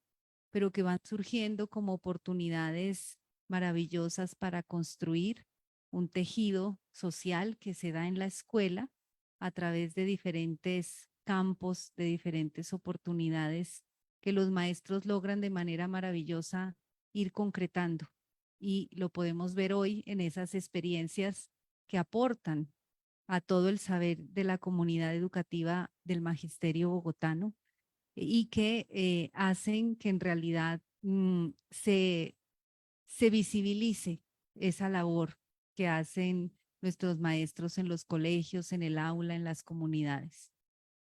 pero que van surgiendo como oportunidades maravillosas para construir un tejido social que se da en la escuela a través de diferentes campos, de diferentes oportunidades que los maestros logran de manera maravillosa ir concretando. Y lo podemos ver hoy en esas experiencias que aportan a todo el saber de la comunidad educativa del magisterio bogotano y que hacen que en realidad se visibilice esa labor que hacen nuestros maestros en los colegios, en el aula, en las comunidades.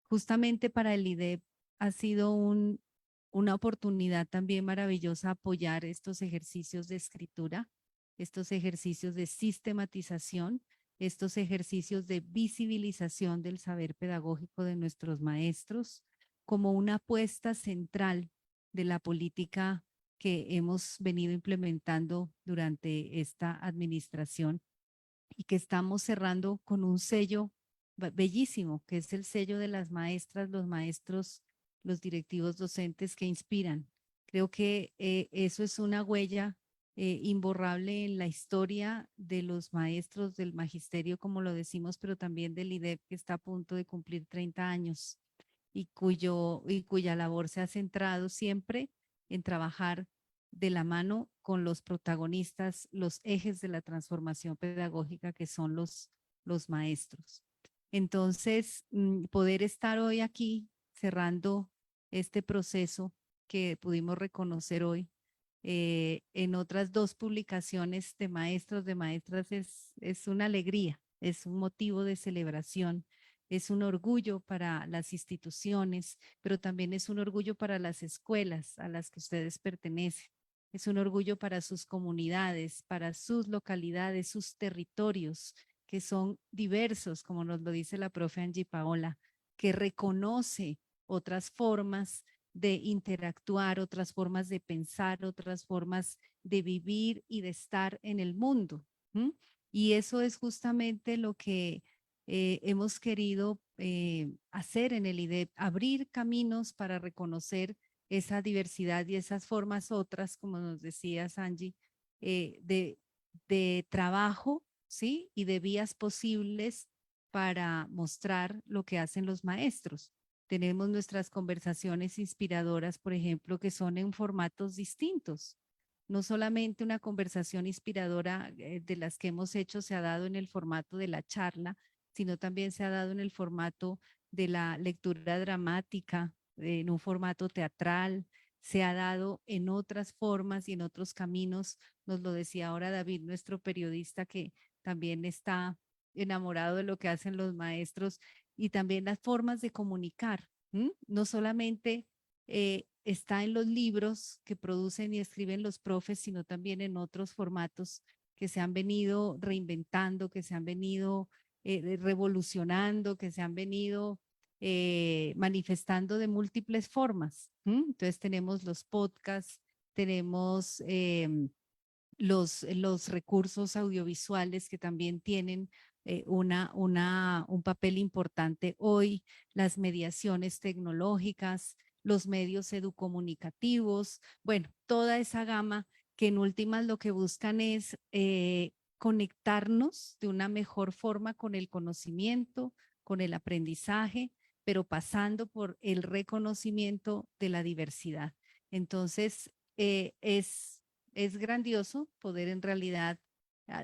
Justamente para el IDEP ha sido una oportunidad también maravillosa apoyar estos ejercicios de escritura, estos ejercicios de sistematización, estos ejercicios de visibilización del saber pedagógico de nuestros maestros como una apuesta central de la política que hemos venido implementando durante esta administración y que estamos cerrando con un sello bellísimo, que es el sello de las maestras, los maestros, los directivos docentes que inspiran. Creo que eso es una huella imborrable en la historia de los maestros del magisterio, como lo decimos, pero también del IDEP, que está a punto de cumplir 30 años y cuya labor se ha centrado siempre en trabajar de la mano con los protagonistas, los ejes de la transformación pedagógica que son los maestros. Entonces, poder estar hoy aquí cerrando este proceso que pudimos reconocer hoy en otras 2 publicaciones de maestros, de maestras, es una alegría, es un motivo de celebración, es un orgullo para las instituciones, pero también es un orgullo para las escuelas a las que ustedes pertenecen. Es un orgullo para sus comunidades, para sus localidades, sus territorios, que son diversos, como nos lo dice la profe Angie Paola, que reconoce otras formas de interactuar, otras formas de pensar, otras formas de vivir y de estar en el mundo. Y eso es justamente lo que hemos querido hacer en el IDEP, abrir caminos para reconocer esa diversidad y esas formas otras, como nos decía Angie, de trabajo, ¿sí? Y de vías posibles para mostrar lo que hacen los maestros. Tenemos nuestras conversaciones inspiradoras, por ejemplo, que son en formatos distintos. No solamente una conversación inspiradora de las que hemos hecho se ha dado en el formato de la charla, sino también se ha dado en el formato de la lectura dramática, en un formato teatral, se ha dado en otras formas y en otros caminos. Nos lo decía ahora David, nuestro periodista, que también está enamorado de lo que hacen los maestros y también las formas de comunicar. No solamente está en los libros que producen y escriben los profes, sino también en otros formatos que se han venido reinventando, que se han venido revolucionando, que se han venido manifestando de múltiples formas. Entonces tenemos los podcasts, tenemos los recursos audiovisuales que también tienen un papel importante hoy, las mediaciones tecnológicas, los medios educomunicativos, bueno, toda esa gama que en últimas lo que buscan es conectarnos de una mejor forma con el conocimiento, con el aprendizaje, pero pasando por el reconocimiento de la diversidad. Entonces, es grandioso poder en realidad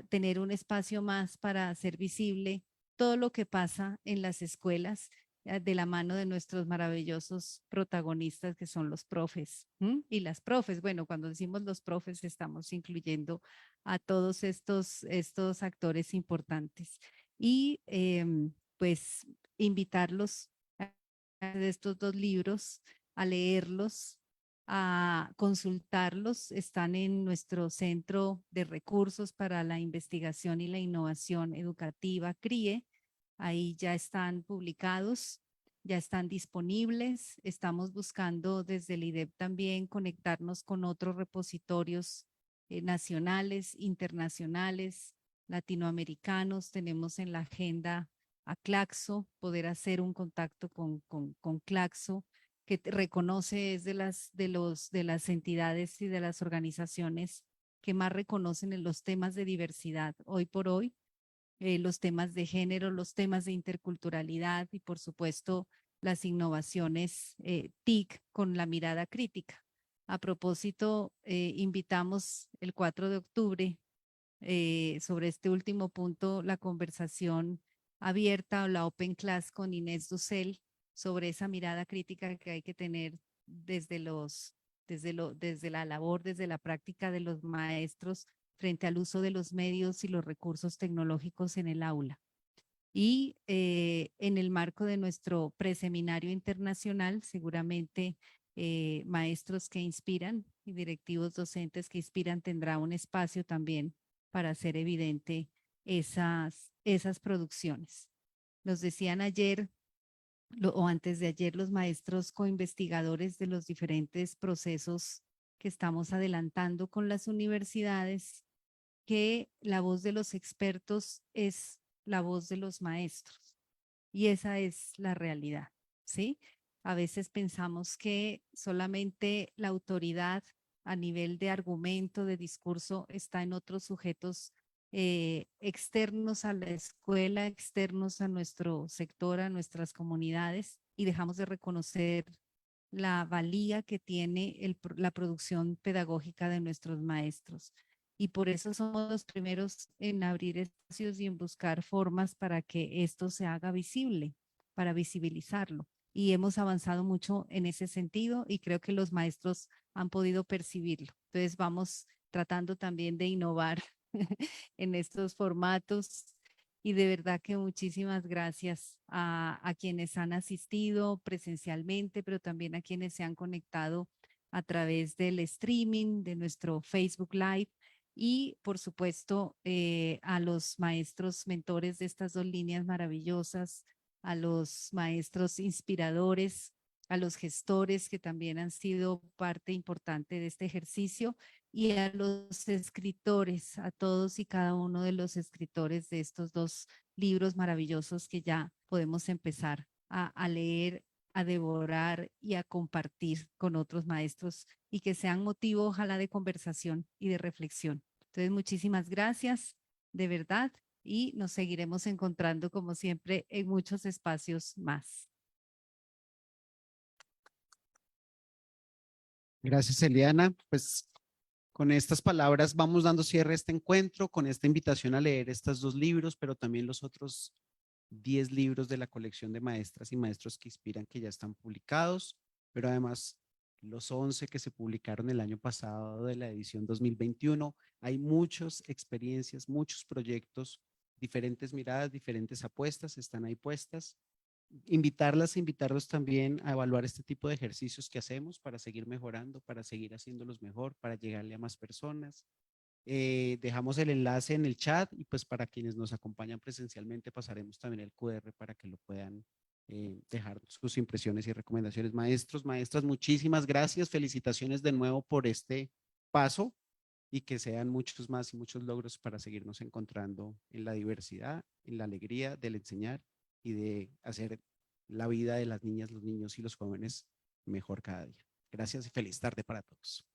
tener un espacio más para hacer visible todo lo que pasa en las escuelas de la mano de nuestros maravillosos protagonistas que son los profes. Y las profes. Bueno, cuando decimos los profes estamos incluyendo a todos estos actores importantes. Y pues invitarlos de estos dos libros a leerlos, a consultarlos. Están en nuestro Centro de Recursos para la Investigación y la Innovación Educativa, CRIE. Ahí ya están publicados, ya están disponibles. Estamos buscando desde el IDEP también conectarnos con otros repositorios nacionales, internacionales, latinoamericanos. Tenemos en la agenda a Claxo, poder hacer un contacto con Claxo, que reconoce, es de las entidades y de las organizaciones que más reconocen en los temas de diversidad hoy por hoy, los temas de género, los temas de interculturalidad y por supuesto las innovaciones TIC con la mirada crítica. A propósito, invitamos el 4 de octubre sobre este último punto la conversación abierta o la Open Class con Inés Dussel sobre esa mirada crítica que hay que tener desde la labor, desde la práctica de los maestros frente al uso de los medios y los recursos tecnológicos en el aula. Y en el marco de nuestro preseminario internacional, seguramente maestros que inspiran y directivos docentes que inspiran tendrá un espacio también para hacer evidente esas producciones. Nos decían ayer o antes de ayer los maestros coinvestigadores de los diferentes procesos que estamos adelantando con las universidades, que la voz de los expertos es la voz de los maestros. Y esa es la realidad, ¿sí? A veces pensamos que solamente la autoridad a nivel de argumento, de discurso, está en otros sujetos externos a la escuela, externos a nuestro sector, a nuestras comunidades, y dejamos de reconocer la valía que tiene la producción pedagógica de nuestros maestros. Y por eso somos los primeros en abrir espacios y en buscar formas para que esto se haga visible, para visibilizarlo. Y hemos avanzado mucho en ese sentido y creo que los maestros han podido percibirlo. Entonces vamos tratando también de innovar en estos formatos. Y de verdad que muchísimas gracias a quienes han asistido presencialmente, pero también a quienes se han conectado a través del streaming de nuestro Facebook Live. Y por supuesto a los maestros mentores de estas dos líneas maravillosas, a los maestros inspiradores, a los gestores que también han sido parte importante de este ejercicio, y a los escritores, a todos y cada uno de los escritores de estos dos libros maravillosos que ya podemos empezar a leer, a devorar y a compartir con otros maestros, y que sean motivo ojalá de conversación y de reflexión. Entonces, muchísimas gracias, de verdad, y nos seguiremos encontrando como siempre en muchos espacios más. Gracias, Eliana. Pues con estas palabras vamos dando cierre a este encuentro, con esta invitación a leer estos dos libros, pero también los otros 10 libros de la colección de maestras y maestros que inspiran, que ya están publicados, pero además los 11 que se publicaron el año pasado de la edición 2021. Hay muchas experiencias, muchos proyectos, diferentes miradas, diferentes apuestas están ahí puestas. Invitarlos también a evaluar este tipo de ejercicios que hacemos para seguir mejorando, para seguir haciéndolos mejor, para llegarle a más personas. Dejamos el enlace en el chat y pues para quienes nos acompañan presencialmente pasaremos también el QR para que lo puedan dejar sus impresiones y recomendaciones. Maestros, maestras, muchísimas gracias. Felicitaciones de nuevo por este paso y que sean muchos más y muchos logros para seguirnos encontrando en la diversidad, en la alegría del enseñar y de hacer la vida de las niñas, los niños y los jóvenes mejor cada día. Gracias y feliz tarde para todos.